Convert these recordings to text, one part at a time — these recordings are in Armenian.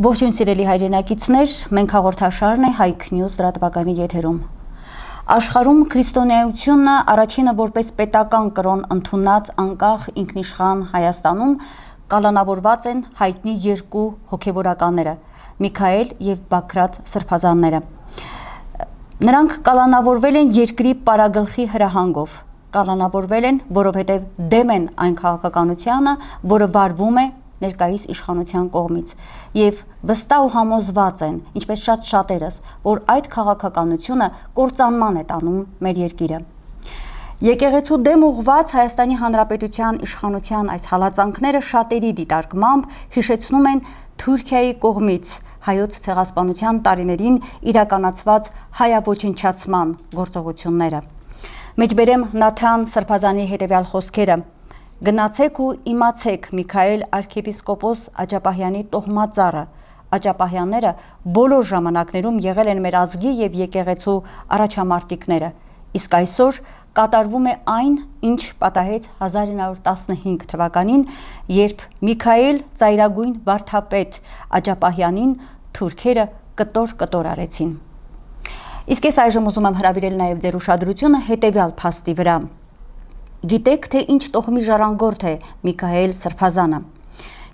Ողջույն սիրելի հայրենակիցներ, մենք հաղորդաշարն է Հայք Նյուզ լրատվականի եթերում։ Աշխարհում քրիստոնեությունը առաջինը որպես պետական կրոն ընդունած անկախ ինքնիշխան Հայաստանում կալանավորված են հայտնի երկու հոգևորականները՝ Միքայել եւ Բագրատ Սրբազանները։ Նրանք կալանավորվել են երկրի պարագլխի հրահանգով։ Կալանավորվել են, որովհետև դեմ են այն քաղաքականությանը, որը վարվում է ներկայիս իշխանության կողմից եւ վստահ ու համոզված են, ինչպես շատերս, որ այդ քաղաքականությունը կործանման է տանում մեր երկիրը։ Եկեղեցու դեմ ուղված Հայաստանի Հանրապետության իշխանության այս հալածանքները շատերի դիտարկմամբ հիշեցնում են Թուրքիայի կողմից հայոց ցեղասպանության տարիներին իրականացված հայավոչնչացման գործողությունները։ Մեջբերեմ Նաթան Սրբազանի հետևյալ խոսքերը. Գնացեք ու իմացեք Միքայել arczepiskopos Աջապահյանի տոհմածառը։ Աջապահյանները բոլոր ժամանակներում եղել են մեր ազգի եւ եկեղեցու առաջամարտիկները։ Իսկ այսօր կատարվում է այն, ինչ պատահեց 1915 թվականին, երբ Միքայել ծայրագույն վարդապետ Աջապահյանին թուրքերը կտոր արեցին։ Իսկ ես այժմ ուզում եմ հրավիրել նաեւ ձեր ուշադրությունը հետևյալ փաստի վրա։ Գիտեք, թե ինչ տոհմի ժառանգորդ է Միքայել Սրբազանը։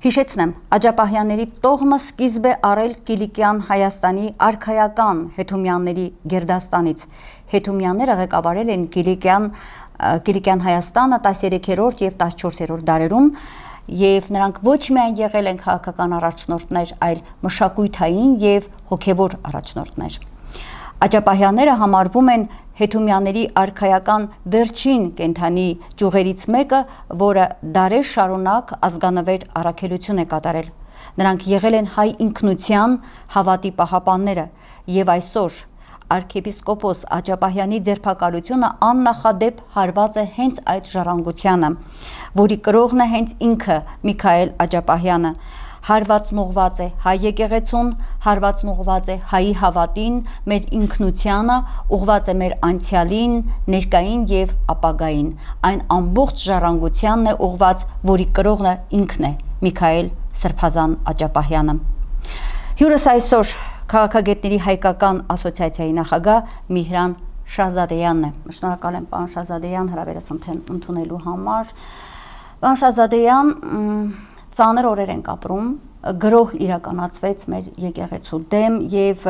Հիշեցնեմ, Աջապահյանների տոհմը սկիզբ է առել Կիլիկյան Հայաստանի արքայական Հեթումյանների գերդաստանից։ Հեթումյանները ղեկավարել են Կիլիկյան Հայաստանը 13-րդ եւ 14-րդ դարերում, եւ նրանք ոչ միայն եղել են քաղաքական առաջնորդներ, այլ մշակութային եւ հոգեվոր առաջնորդներ։ Աջապահյանները համարվում են Հեթումյանների արքայական վերջին կենդանի ճյուղերից մեկը, որը դարեր շարունակ ազգանվեր առաքելություն է կատարել։ Նրանք եղել են հայ ինքնության հավատի պահապանները եւ այսօր arczepiskopos Աջապահյանի ձերբակալությունը աննախադեպ հարված է հենց այդ ժառանգությանը, որի կրողն է հենց ինքը Միքայել Աջապահյանը։ Հարվածն ուղված է հայ եկեղեցուն, հարվածն ուղված է հայի հավատին, մեր ինքնությանը, ուղված է մեր անցյալին, ներկային եւ ապագային։ Այն ամբողջ ժառանգությանն է ուղված, որի կրողն ինքն է Միքայել Սրբազան Աջապահյանը։ Հյուրս այսօր Քաղաքագետների հայկական ասոցիացիայի նախագահ Միհրան Շահզադեյանն է։ Շնորհակալ եմ, պարոն Շահզադեյան, հրավերս ընդունելու համար։ Պարոն Շահզադեյան, ծանր օրեր ենք ապրում, գրոհ իրականացվեց մեր եկեղեցու դեմ եւ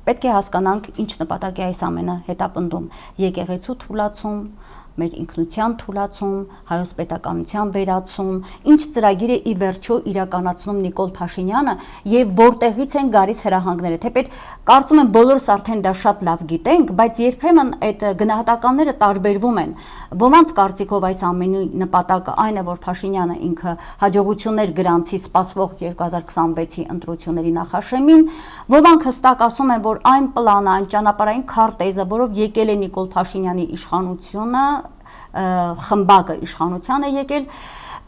պետք է հասկանանք ինչ նպատակ է այս ամենը հետապնդում։ Եկեղեցու թուլացում, մեր ինքնության թուլացում, հայոց պետականության վերացում, ինչ ծրագիր է ի վերջո իրականացնում Նիկոլ Փաշինյանը եւ որտեղից են գալիս հրահանգները։ Թեպետ կարծում եմ բոլորս արդեն դա շատ լավ գիտենք, բայց երբեմն այդ գնահատականները տարբերվում են։ Ոմանց կարծիքով այս ամենի նպատակը այն է, որ Փաշինյանը ինքը հաջողություններ գրանցի սպասվող 2026-ի ընտրությունների նախաշեմին, ոմանք հստակ ասում են, որ այն պլանը, այն ճանապարհային քարտեզը, որով եկել է Նիկոլ Փաշինյանի իշխանությունը, խմբակը իշխանության է եկել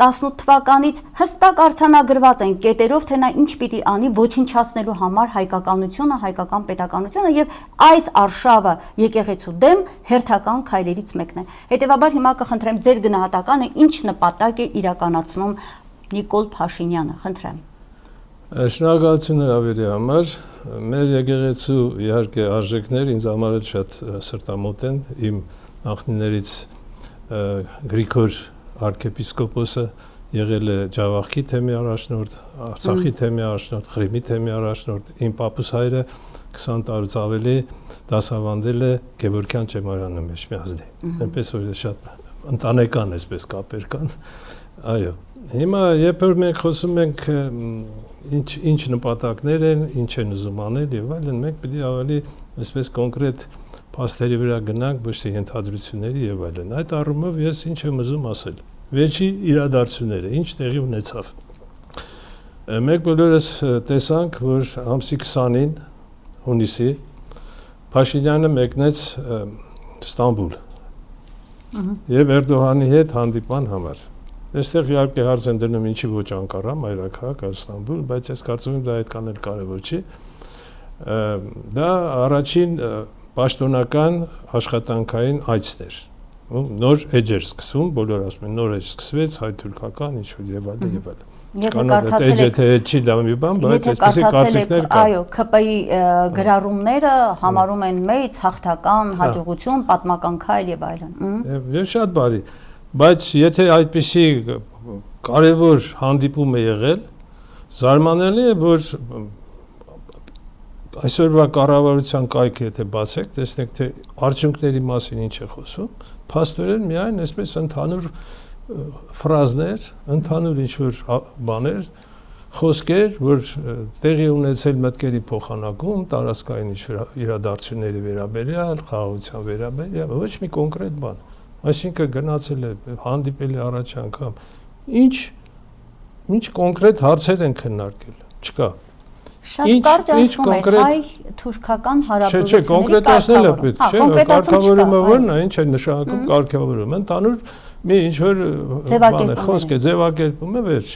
18 թվականից հստակ արձանագրված են կետերով, թե նա ինչ պիտի անի ոչնչացնելու համար հայկականությունը, հայկական պետականությունը եւ այս արշավը եկեղեցու դեմ հերթական քայլերից մեկն է։ Հետևաբար հիմա կխնդրեմ ձեր գնահատականը ինչ նպատակ է իրականացնում Նիկոլ Փաշինյանը, խնդրեմ։ Շնորհակալություն հրավերի համար։ Մեր եկեղեցու իհարկե արժեքներ ինձ համար շատ սրտամոտ են, իմ նախնիներից Գրիգոր arczepiskopos-ը եղել է Ջավախքի թեմի առաջնորդ, Արցախի թեմի առաջնորդ, Ղրիմի թեմի առաջնորդ, իմ պապուս հայրը 20 տարուց ավելի դասավանդել է Գևորգյան Չեմարյանը Մեջմիածնի։ Այնպես որ շատ ընտանեկան այսպես կապեր կան։ Այո։ Հիմա երբ որ մենք խոսում ենք ինչ նպատակներ են, ինչ են ուզում անել եւ այլն, մենք պիտի ավելի այսպես կոնկրետ փաստերի վրա գնանք, ոչ թե ենթադրությունների եւ այլն։ Այդ առումով ես ինչ եմ ուզում ասել։ Վերջի իրադարձությունները, ինչ տեղի ունեցավ։ Մենք բոլորս տեսանք, որ ամսի 20-ին հունիսի Փաշինյանը մեկնեց Ստամբուլ եւ Էրդողանի հետ հանդիպման համար։ Այստեղ իհարկե հարց են դնում ինչի ոչ Անկարա, մայրաքաղաք Ստամբուլ, բայց ես կարծում եմ դա այդքան էլ կարևոր չի։ Դա առաջին պաշտոնական աշխատանքային այցներ։ Նոր էջ էր սկսվում, բոլորը ասում են նոր էջ սկսվեց, հայ-թուրքական, ինչ-որ եւ այլն եւ այլն։ չի դա մի բան, բայց այսպեսի կարծիքներ կան։ Այո, ՔՊ-ի գրառումները համարում են մեծ հաղթական, հաջողություն, պատմական քայլ եւ այլն։ Եվ շատ բարի, բայց եթե այդպիսի կարևոր հանդիպում է եղել, զարմանալի է, որ այսօրվա կառավարության կայքը եթե բացեք, տեսնեք թե արդյունքների մասին ինչ է խոսում, փաստորեն միայն այսպես ընդհանուր ֆրազներ, ընդհանուր ինչ-որ բաներ, խոսքեր, որ տեղի ունեցել մտքերի փոխանակում, տարածքային ինչ-որ իրադարձությունների վերաբերյալ, խաղաղության վերաբերյալ, ոչ մի կոնկրետ բան։ Այսինքն գնացել է, հանդիպել է առաջ անգամ։ Ինչ կոնկրետ հարցեր են քննարկել, չկա։ Շատ կարճ ասում է հայ-թուրքական հարաբերությունների Չէ, կոնկրետացնել է պետք, չէ, կարգավորումը որն է, ինչ է նշանակում կարգավորում, ընդհանուր մի ինչ-որ բան է, խոսք է, ձևակերպում է վերջ։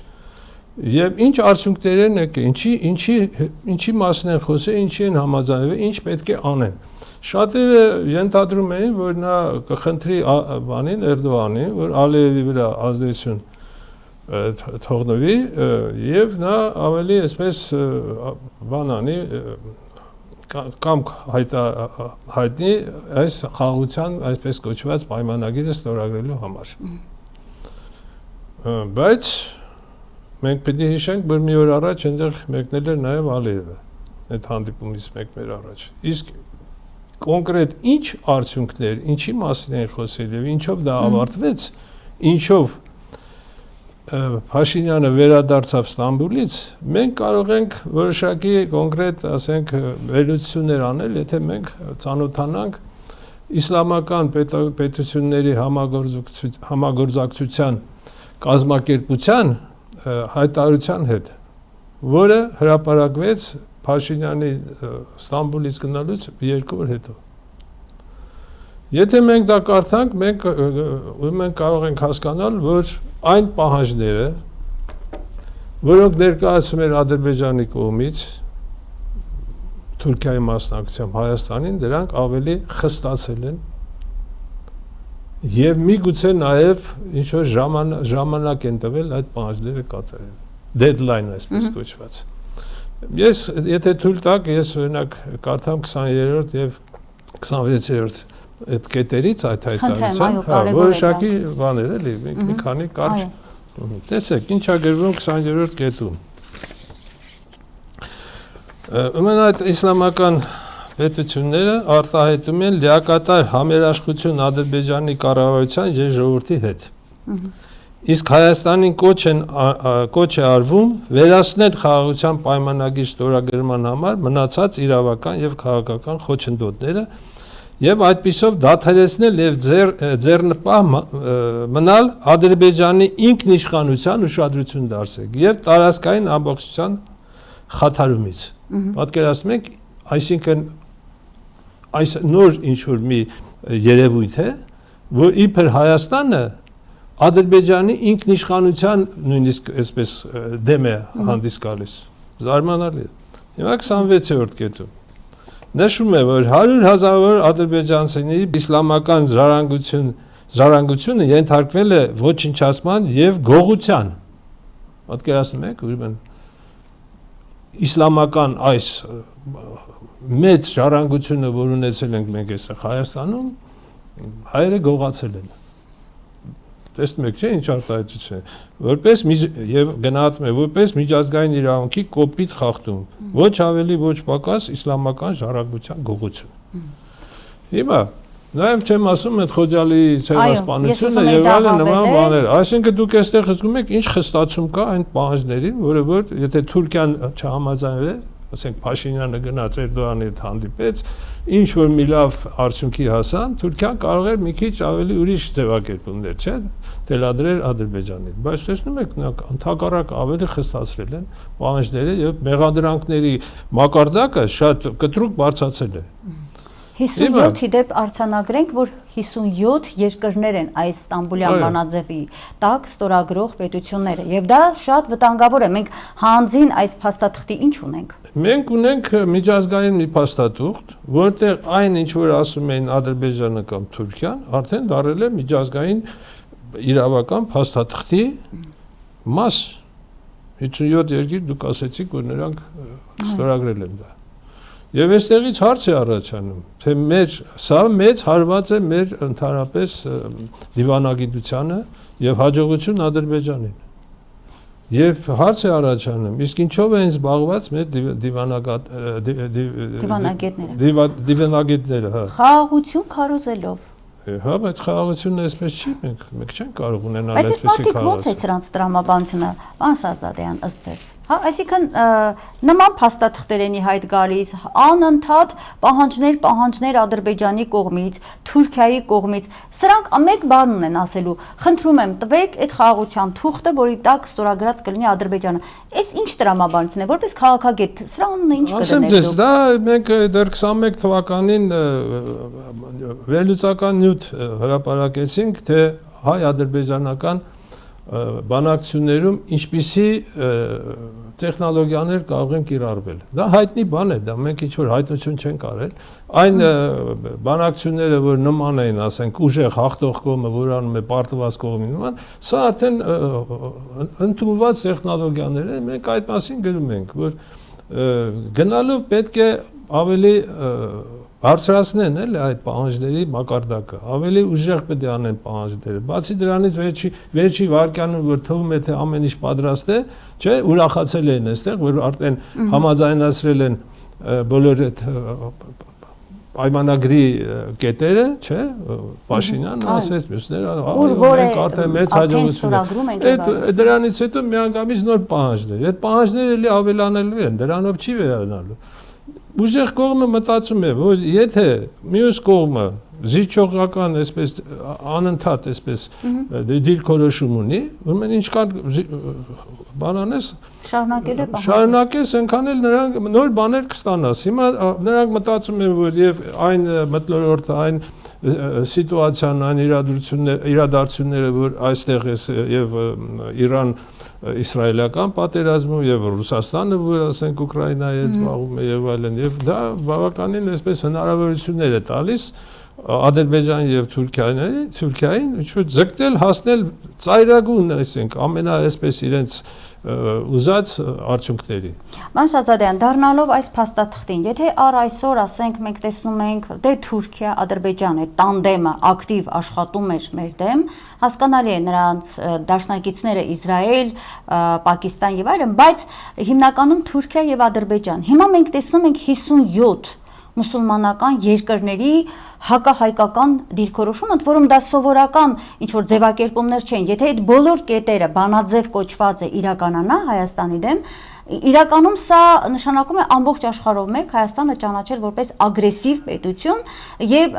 Եվ ինչ արդյունքներ են եկել, ինչի մասին են խոսել, ինչի են համաձայնվել, ինչ պետք է անեն։ Շատերը ենթադրում էին, որ նա կխնդրի բանին Էրդողանին, որ Ալիևի վրա ազդեցություն թողնվի եւ նա ավելի այսպես բան անի կամ հայտնի այս խաղաղության այսպես կոչված պայմանագիրը ստորագրելու համար։ Բայց մենք պետք է հիշենք, որ մի օր առաջ այնտեղ մեկնել էր նաեւ Ալիևը, այդ հանդիպումից մեկ մեր առաջ։ Իսկ կոնկրետ ինչ արդյունքներ, ինչի մասին են խոսել եւ ինչով դա ավարտվեց, ինչով Փաշինյանը վերադարձավ Ստամբուլից, մենք կարող ենք որոշակի կոնկրետ, ասենք, վերլուծություններ անել, եթե մենք ծանոթանանք իսլամական պետությունների համագործակցության կազմակերպության հայտարարության հետ, որը հրապարակվեց Փաշինյանի Ստամբուլից գնալուց 2 օր հետո։ Եթե մենք դա կարդանք, մենք կարող ենք հասկանալ, որ այն պահանջները, որոնք ներկայացում էր Ադրբեջանի կողմից, Թուրքիայի մասնակցությամբ Հայաստանին, դրանք ավելի խստացել են եւ միգուցե նաեւ ինչ-որ ժամանակ են տվել այդ պահանջները կատարել։ Deadline այսպես կոչված։ Ես եթե թույլ տաք, ես օրինակ կարդամ 20-րդ եւ 26-րդ այդ կետերից այդ հայտարարության, որոշակի բաներ էլի, մի քանի կարճ։ Տեսեք, ինչ է գրվում 20-րդ կետում։ Ուրեմն այդ իսլամական պետությունները արտահայտում են լիակատար համերաշխություն Ադրբեջանի կառավարության եւ ժողովրդի հետ։ Իսկ Հայաստանին կոչ է արվում վերացնել խաղաղության պայմանագիր ստորագրման համար մնացած իրավական եւ քաղաքական խոչընդոտները եւ այդպիսով դադարեցնել եւ ձեռնպահ մնալ Ադրբեջանի ինքնիշխանության ուշադրություն դարձնել եւ տարածքային ամբողջության խաթարումից։ Պատկերացնում եք, այսինքն այս նոր ինչ-որ մի երևույթ է, որ իբր Հայաստանը Ադրբեջանի ինքնիշխանության նույնիսկ այսպես դեմ է հանդես գալիս։ Զարմանալի է։ Հիմա 26-րդ կետում նշում է, որ 100,000 ադրբեջանցիների իսլամական ժառանգությունը ենթարկվել է ոչնչացման եւ գողության։ Պատկերացնում եք, ուրեմն իսլամական այս մեծ ժառանգությունը, որ ունեցել ենք մենք այստեղ Հայաստանում, հայերը գողացել են։ Տեսնում եք, չէ՞, ինչ արտահայտություն է, որպես եւ գնահատում է որպես միջազգային իրավունքի կոպիտ խախտում, ոչ ավելի ոչ պակաս իսլամական ժառանգության գողություն։ Հիմա նաեւ չեմ ասում այդ Խոջալիի ցեղասպանությունը եւ այլն նման բաներ, այսինքն դուք այստեղ զգում եք ինչ խստացում կա այն պահանջներին, որը որ եթե Թուրքիան չհամաձայնվեր, ասենք Փաշինյանը գնաց Էրդողանի հետ հանդիպեց, ինչ որ մի լավ արդյունքի հասան, Թուրքիան կարող էր մի քիչ ավելի ուրիշ ձևակերպումներ, չէ՞, թելադրել Ադրբեջանին։ Բայց տեսնում եք, ընդհակառակ ավելի խստացրել են պահանջները եւ մեղադրանքների մակարդակը շատ կտրուկ բարձրացել է։ 57-ի դեպ արձանագրենք, որ 57 երկրներ են այս Ստամբուլյան բանաձևի տակ ստորագրող պետությունները, եւ դա շատ վտանգավոր է։ Մենք հանձին այս փաստաթղթի ինչ ունենք։ Մենք ունենք միջազգային մի փաստաթուղթ, որտեղ այն ինչ որ ասում էին Ադրբեջանը կամ Թուրքիան, արդեն դարել է միջազգային իրավական փաստաթղթի մաս։ 57 երկիր դուք ասեցիք, որ նրանք ստորագրել են դա։ Եվ այստեղից հարց է առաջանում, թե սա մեծ հարված է մեր ընդհանրապես դիվանագիտությանը եւ հաջողություն Ադրբեջանին։ Եվ հարց է առաջանում, իսկ ինչով են զբաղված մեր դիվանագետները, հա։ Խաղաղություն քարոզելով։ Հա, բայց խաղաղությունը այսպես չի, մենք չենք կարող ունենալ այսպեսի խաղաղություն։ Բայց ո՞նց է սրանց տրամաբանությունը, պարոն Շահզադեյան, ըստ ձեզ։ Հա, այսինքն նման փաստաթղթերենի հայտ գալիս, անընդհատ պահանջներ Ադրբեջանի կողմից, Թուրքիայի կողմից, սրանք մեկ բան ունեն ասելու, խնդրում եմ տվեք այդ խաղաղության թուղթը, որի տակ ստորագրած կլինի Ադրբեջանը։ Այս ինչ տրամաբանություն է, որպես քաղաքագետ, սրանն ինչ կդնեք։ Ասեմ ձեզ, դա մենք դեռ 21 թվականին վերլուծական նյութ հրապարակեցինք, թե հայ-ադրբեջանական բանակցություններում ինչպիսի տեխնոլոգիաներ կարող են կիրառվել։ Դա հայտնի բան է, դա մենք ինչ-որ հայտնություն չենք արել։ Այն բանակցությունները, որ նման էին, ասենք, ուժեղ հաղթող կողմը, որ անում է պարտված կողմի նման, սա արդեն ընդունված տեխնոլոգիաներ են, մենք այդ մասին գրում ենք, որ գնալով պետք է ավելի բարձրացնեն այդ պահանջների մակարդակը, ավելի ուժեղ պետք է անեն պահանջները։ Բացի դրանից վերջի վարկյանում, որ թվում է, թե ամեն ինչ պատրաստ է, չէ, ուրախացել են այստեղ, որ արդեն համաձայնացրել են բոլոր այդ պայմանագրի կետերը, չէ, Փաշինյանն ասեց, մյուսները, մենք արդեն մեծ հաջողություն ենք։ Դրանից հետո միանգամից նոր պահանջներ։ Այդ պահանջները էլի ավելանելու են, դրանով չի վերանալու։ Ուժեղ կողմը մտածում է, որ եթե մյուս կողմը զիջողական այսպես անընդհատ այսպես դիրքորոշում ունի, ուրեմն ինչքան բան անես, շարունակես, այնքան էլ նրանք նոր բաներ կստանաս։ Հիմա նրանք մտածում են, որ եւ այն մթնոլորտը, այն սիտուացիան, այն իրադարձությունները, որ այստեղ է եւ Իրան իսրայելական պատերազմում եւ Ռուսաստանը, որ ասենք Ուկրաինայի հետ զբաղվում է եւ այլն, եւ դա բավականին այսպես հնարավորություններ է տալիս Ադրբեջան եւ Թուրքիային ինչ-որ ձգտել հասնել ծայրագուն, այսինքն ամենա այսպես իրենց ուզած արդյունքների։ Պարոն Շահզադեյան, դառնալով այս փաստաթղթին, եթե առ այսօր ասենք մենք տեսնում ենք դե Թուրքիա, Ադրբեջան այդ տանդեմը ակտիվ աշխատում էր մեր դեմ, հասկանալի է նրանց դաշնակիցները Իսրայել, Պակիստան եւ այլն, բայց հիմնականում Թուրքիա եւ Ադրբեջան։ Հիմա մենք տեսնում ենք 57 մուսուլմանական երկրների հակահայկական դիրքորոշում, ընդ որում դա սովորական ինչ-որ ձևակերպումներ չեն, եթե այդ բոլոր կետերը բանաձև կոչված է իրականանա Հայաստանի դեմ, իրականում սա նշանակում է ամբողջ աշխարհով մեկ Հայաստանը ճանաչել որպես ագրեսիվ պետություն եւ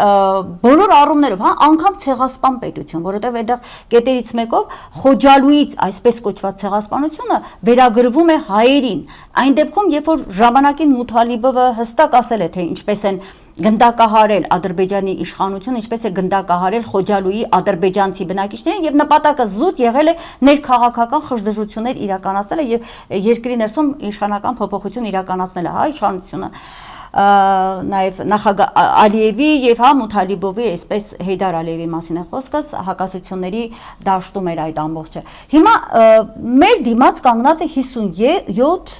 բոլոր առումներով, հա, անգամ ցեղասպան պետություն, որովհետեւ այդտեղ կետերից մեկով Խոջալույից այսպես կոչված ցեղասպանությունը վերագրվում է հայերին։ Այն դեպքում, երբ որ ժամանակին Մութալիբովը հստակ ասել է, թե ինչպես են գնդակահարել Ադրբեջանի իշխանությունը, ինչպես է գնդակահարել Խոջալույի ադրբեջանցի բնակիչներին եւ նպատակը զուտ եղել է ներքաղաքական խժդժություններ իրականացնելը եւ երկրի ներսում իշխանական փոփոխություն իրականացնելը, հա, իշխանությունը նաև նախագահ Ալիևի եւ հա Մութալիբովի, այսպես Հեյդար Ալիևի մասին է խոսքս, հակասությունների դաշտում էր այդ ամբողջը։ Հիմա մեր դիմաց կանգնած է 57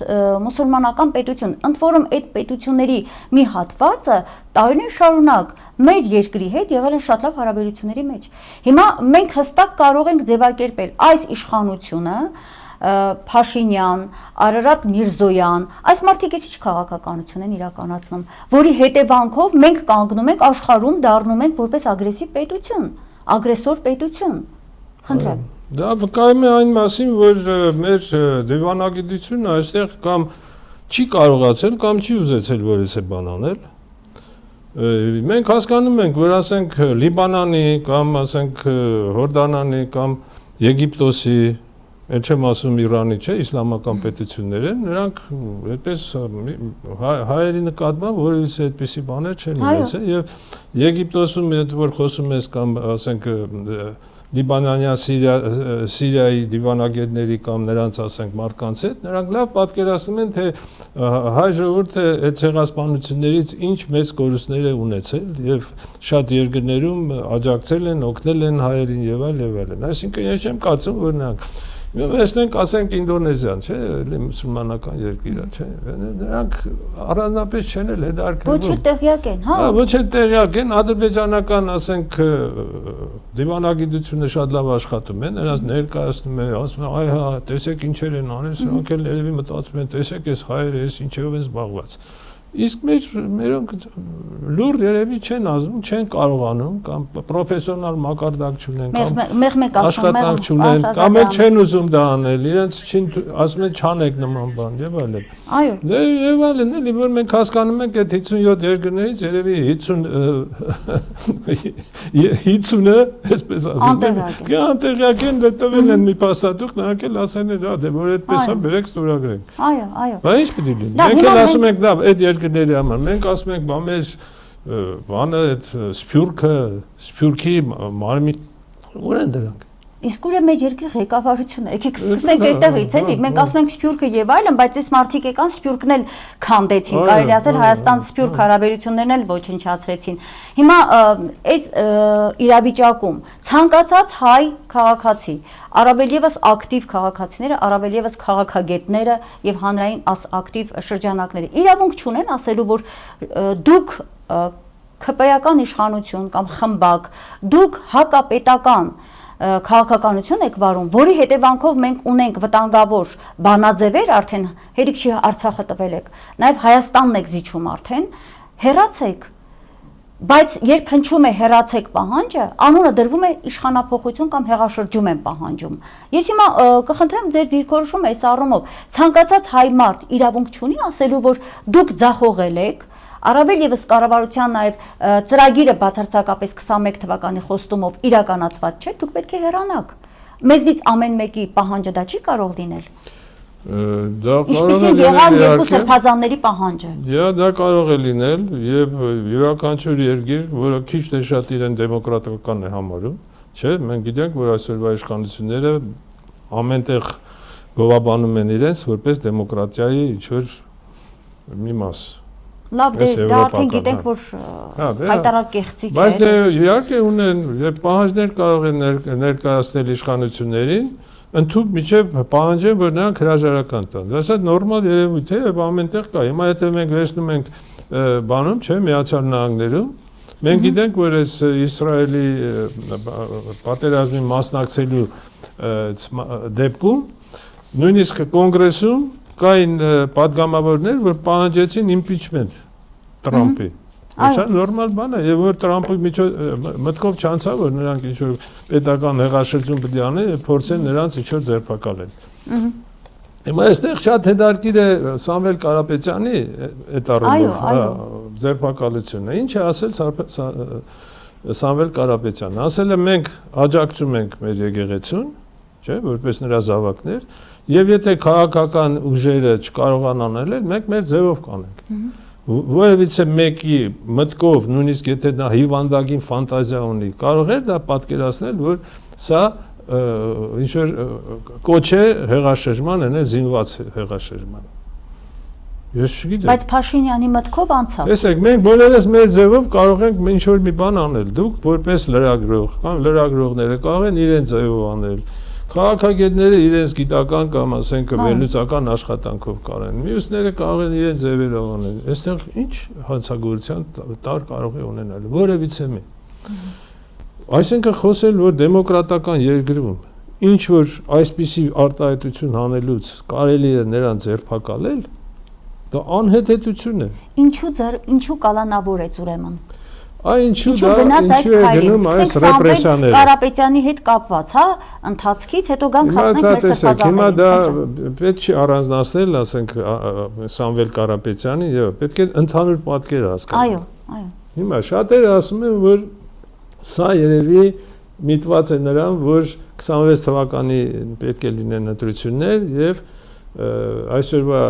մուսուլմանական պետություն, ընդ որում այդ պետությունների մի հատվածը տարիներ շարունակ մեր երկրի հետ եղել են շատ լավ հարաբերությունների մեջ։ Հիմա մենք հստակ կարող ենք ձևակերպել այս իշխանությունը Փաշինյան, Արարատ Միրզոյան, այս մարդիկ ինչ քաղաքականություն են իրականացնում, որի հետևանքով մենք կանգնում ենք աշխարհում, դառնում ենք որպես ագրեսիվ պետություն, ագրեսոր պետություն։ Խնդրեմ։ Դա վկայում է այն մասին, որ մեր դիվանագիտությունը այստեղ կամ չի կարողացել, կամ չի ուզեցել որևէ բան անել։ Մենք հասկանում ենք, որ ասենք Լիբանանի կամ ասենք Հորդանանի կամ Եգիպտոսի, Էլ չեմ ասում Իրանի, չէ, իսլամական պետություններ են, նրանք այդպես հայերի նկատմամբ որևէ այդպիսի բաներ չեն ունեցել եւ Եգիպտոսում որ խոսում ես կամ ասենք Լիբանանյան Սիրիայի դիվանագետների կամ նրանց ասենք մարդկանց հետ, նրանք լավ պատկերացնում են, թե հայ ժողովուրդը այդ ցեղասպանություններից ինչ մեծ կորուստներ է ունեցել եւ շատ երկրներում աջակցել են, օգնել են հայերին եւ այլն։ Այսինքն ես չեմ կարծում, որ նրանք Տեսնենք, ասենք Ինդոնեզիան, չէ, էլի մուսուլմանական երկիր է, չէ։ Նրանք առանձնապես չեն էլ հետարքվում։ Ոչ էլ տեղյակ են, հա։ Ոչ էլ տեղյակ են, ադրբեջանական, ասենք, դիվանագիտությունը շատ լավ աշխատում են, նրանց ներկայացնում են, ասում են, այ հա, տեսեք ինչեր են անել, սրանք էլ երևի մտածում են, տեսեք այս հայերը, այս ինչով են զբաղված։ Իսկ մերոնք լուր երևի չեն ազում, չեն կարողանում կամ պրոֆեսիոնալ մակարդակ չունեն կամ աշխատանք չունեն կամ էլ չեն ուզում դա անել, իրենց ասում են չանեք նման բան եւ այլն։ Այո։ Դե եւ այլն, էլի որ մենք հասկանում ենք այդ 57 երկրներից երևի 50-ը, այսպես ասեմ, անտեղյակ են, դե տվել են մի փաստաթուղթ, նրանք էլ ասեն են, դե որ այդպես է, բերեք ստորագրենք։ Այո, այո։ Բայց ինչ պիտի լինի։ Մենք էլ ասում ենք, լավ, այդ երկրների համար, մենք ասում ենք, բա մեր բանը այդ սփյուռքի մարմին ուր են դրանք։ Իսկ ուր է մեր երկրի ղեկավարությունը, եկեք սկսենք այդտեղից, էլի, մենք ասում ենք Սփյուռքը եւ այլն, բայց այս մարդիկ եկան Սփյուռքն էլ քանդեցին, կարելի ասել Հայաստան-Սփյուռք հարաբերություններն էլ ոչնչացրեցին։ Հիմա այս իրավիճակում ցանկացած հայ քաղաքացի, առավել եւս ակտիվ քաղաքացիները, առավել եւս քաղաքագետները եւ հանրային ակտիվ շրջանակները իրավունք չունեն ասելու, որ դուք ՔՊ-ական իշխանություն կամ խմբակ, դուք հակապետական քաղաքականություն եք վարում, որի հետևանքով մենք ունենք վտանգավոր բանաձևեր, արդեն հերիք չի Արցախը տվել եք, նաև Հայաստանն եք զիջում արդեն, հեռացեք, բայց երբ հնչում է հեռացեք պահանջը, անունը դրվում է իշխանափոխություն կամ հեղաշրջում են պահանջում։ Ես հիմա կխնդրեմ ձեր դիրքորոշումը այս առումով, ցանկացած հայ մարդ իրավունք չունի ասելու, որ դուք ձախողել եք, առավել եւս կառավարության նաև ծրագիրը բացարձակապես 21 թվականի խոստումով իրականացված չէ, դուք պետք է հեռանաք։ Մեզից ամեն մեկի պահանջը դա չի կարող լինել։ Դա Ինչպիսին եղավ երկու սրբազանների պահանջը։ Դա կարող է լինել եւ յուրաքանչյուր երկիր, որը քիչ թե շատ իրեն դեմոկրատական է համարում, չէ՞, մենք գիտենք, որ այսօրվա իշխանությունները ամենտեղ գովաբանում են իրենց որպես դեմոկրատիայի ինչ-որ մի մաս։ Լավ, դա արդեն գիտենք, որ հայտարար կեղծիք է։ Բայց իհարկե ունեն, երբ պահանջներ կարող են ներկայացնել իշխանություններին, ընդհանուր միջև պահանջեն, որ նրանք հրաժարական տան։ Դա շատ նորմալ երևույթ է եւ ամենտեղ կա։ Հիմա եթե մենք վերցնում ենք բանում, չէ, Միացյալ Նահանգներում, մենք գիտենք, որ այս Իսրայելի պատերազմին մասնակցելու դեպքում նույնիսկ կոնգրեսում կային պատգամավորներ, որ պահանջեցին impeachment Տրամփի։ Դա նորմալ բան է, եւ որ Տրամփը մտքով չանցավ, որ նրանք ինչ-որ պետական հեղաշրջում պետք է անեն եւ փորձեն նրանց ինչ-որ ձերբակալել։ Հիմա այստեղ շատ հետաքրքիր է Սամվել Կարապետյանի այդ առումով ձերբակալությունը։ Ինչ է ասել Սամվել Կարապետյանը։ Ասել է մենք աջակցում ենք մեր եկեղեցուն, չէ, որպես նրա զավակներ, եւ եթե քաղաքական ուժերը չկարողանան անել, մենք մեր ձևով կանենք։ Որևիցե մեկի մտքով, նույնիսկ եթե նա հիվանդագին ֆանտազիա ունի, կարող է դա պատկերացնել, որ սա ինչ որ կոչ է հեղաշրջման, զինված հեղաշրջման։ Ես չգիտեմ։ Բայց Փաշինյանի մտքով անցավ։ Տեսեք, մենք բոլորս մեր ձևով կարող ենք ինչ որ մի բան անել։ Դուք որպես լրագրող կամ լրագրողները կարող են իրենց ձևով անել։ Քաղաքագետները իրենց գիտական կամ ասենք վերլուծական աշխատանքով կարեն։ Մյուսները կարող են իրենց ձևերով անել։ Այստեղ ինչ հանցագործության տար կարող է ունենալ, որևիցե մի։ Այսինքն խոսել, որ դեմոկրատական երկրում ինչ որ այսպիսի արտահայտություն անելուց կարելի է նրան ձերբակալել, դա անհետեցություն է։ Ինչու կալանավորեց ուրեմն։ Այ ինչու դա ինչու է գնում այս ռեպրեսիաները։ Կարապետյանի հետ կապված, հա, ընթացքից հետո գանք հասնենք մեր սրբազաններին։ Հիմա դա պետք չի առանձնացնել, ասենք Սամվել Կարապետյանի, եւ պետք է ընդհանուր պատկեր հասկանալ։ Այո։ Հիմա շատերը ասում են, որ սա երևի միտված է նրան, որ 26 թվականի պետք է լինեն ընտրություններ եւ այսօրվա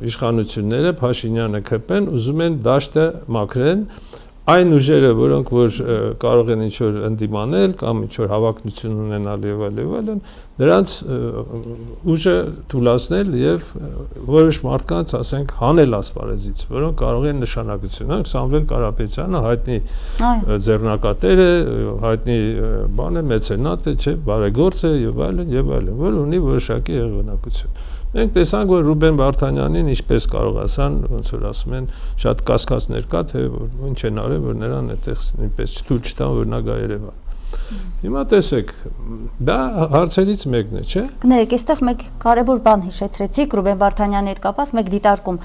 իշխանությունները Փաշինյանը ԿՊ-ն ուզում են դաշտը մաքրեն այն ուժերը, որոնք որ կարող են ինչ-որ ընդդիմանել կամ ինչ-որ հավակնություն ունենալ եւ այլն, դրանց ուժը թույլատրել եւ որոշ մարդկանց, ասենք, հանել ասպարեզից, որոնք կարող են նշանակություն ունենալ։ Սամվել Կարապետյանը հայտնի ձեռնակատեր է, հայտնի բան է, մեծենատ է, չէ, բարեգործ է եւ այլն, որ ունի որոշակի եղանակություն։ Մենք տեսանք, որ Ռուբեն Վարդանյանին ինչպես կարողացան, ոնց որ ասում են, շատ կասկածներ կա, թե ինչ են արել, որ նրան այդտեղ նույնպես թույլ չտան, որ նա գա Երևան։ Հիմա տեսեք, դա հարցերից մեկն է, չէ՞։ Կներեք, այստեղ մեկ կարևոր բան հիշեցրեցիք Ռուբեն Վարդանյանի հետ կապված, մեկ դիտարկում։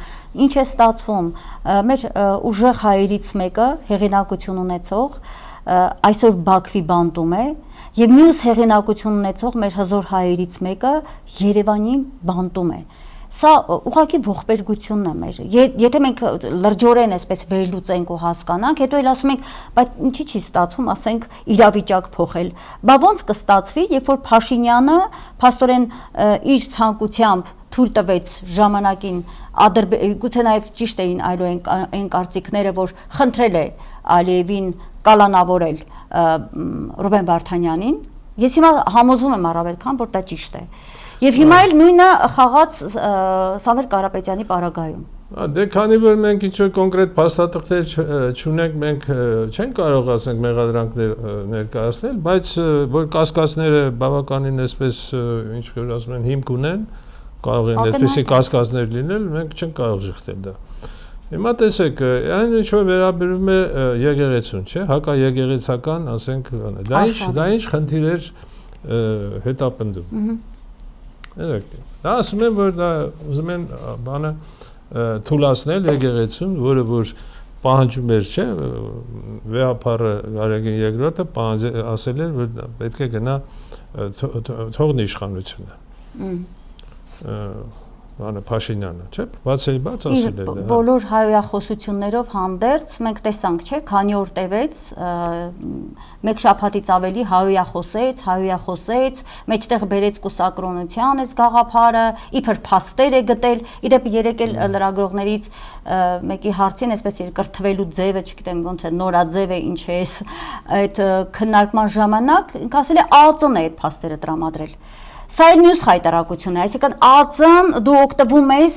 Ինչ է ստացվում, մեր ուժեղ հայերից մեկը, հեղինակություն ունեցող, այսօր Բաքվի բանտում է, եւ մյուս հեղինակություն ունեցող մեր հզոր հայերից մեկը Երևանի բանտում է։ Սա ուղղակի ողբերգությունն է մեր։ Եթե մենք լրջորեն այսպես վերլուծենք ու հասկանանք, հետո էլ ասում ենք, բայց ինչի՞ չի ստացվում, ասենք, իրավիճակ փոխել։ Բա ոնց կստացվի, երբ որ Փաշինյանը փաստորեն իր ցանկությամբ թույլ տվեց ժամանակին գուցե նաև ճիշտ էին այն կարծիքները, որ խնդրել է Ալիևին կալանավորել Ռուբեն Վարդանյանին, ես հիմա համոզում եմ առավել քան, որ դա ճիշտ է։ Եվ հիմա էլ նույնը խաղաց Սամվել Կարապետյանի պարագայում։ Դե քանի որ մենք ինչ-որ կոնկրետ փաստաթղթեր չունենք, մենք չենք կարող ասենք մեղադրանքներ ներկայացնել, բայց որ կասկածները բավականին այսպես ինչ որ ասում են հիմք ունեն, կարող են այդպիսի կասկածներ լինել, մենք չենք կարող շղթել դա։ Հիմա տեսեք, այն ինչ որ վերաբերում է եկեղեցուն, չէ՞, հակաեկեղեցական, ասենք, դա ինչ խնդիր էր հետապնդում։ Դա ասում են, որ դա ուզում են բանը թույլատրել եկեղեցուն, որը որ պահանջում էր, չէ՞, վեհապարը Գարեգին II-ը ասել էր, որ պետք է գնա թողնի իշխանությունը։ Բանը Փաշինյանը, չէ՞, բաց ասել էր դա։ Բոլոր հայոյախոսություններով հանդերձ մենք տեսանք, չէ՞, քանի օր տևեց, մեկ շաբաթից ավելի հայոյախոսեց, մեջտեղ բերեց կուսակրոնության այս գաղափարը, իբր փաստեր է գտել, իդեպ երեք էլ լրագրողներից մեկի հարցին, այսպես երկրթվելու ձևը, չգիտեմ ոնց է, նորաձև է, ինչ է, այդ քննարկման ժամանակ, ինքը ասել է ԱԱԾ-ն է այդ փաստերը տրամադրել։ Սա էլ մյուս խայտարակություն է, այսինքն ԱԱԾ-ն դու օգտվում ես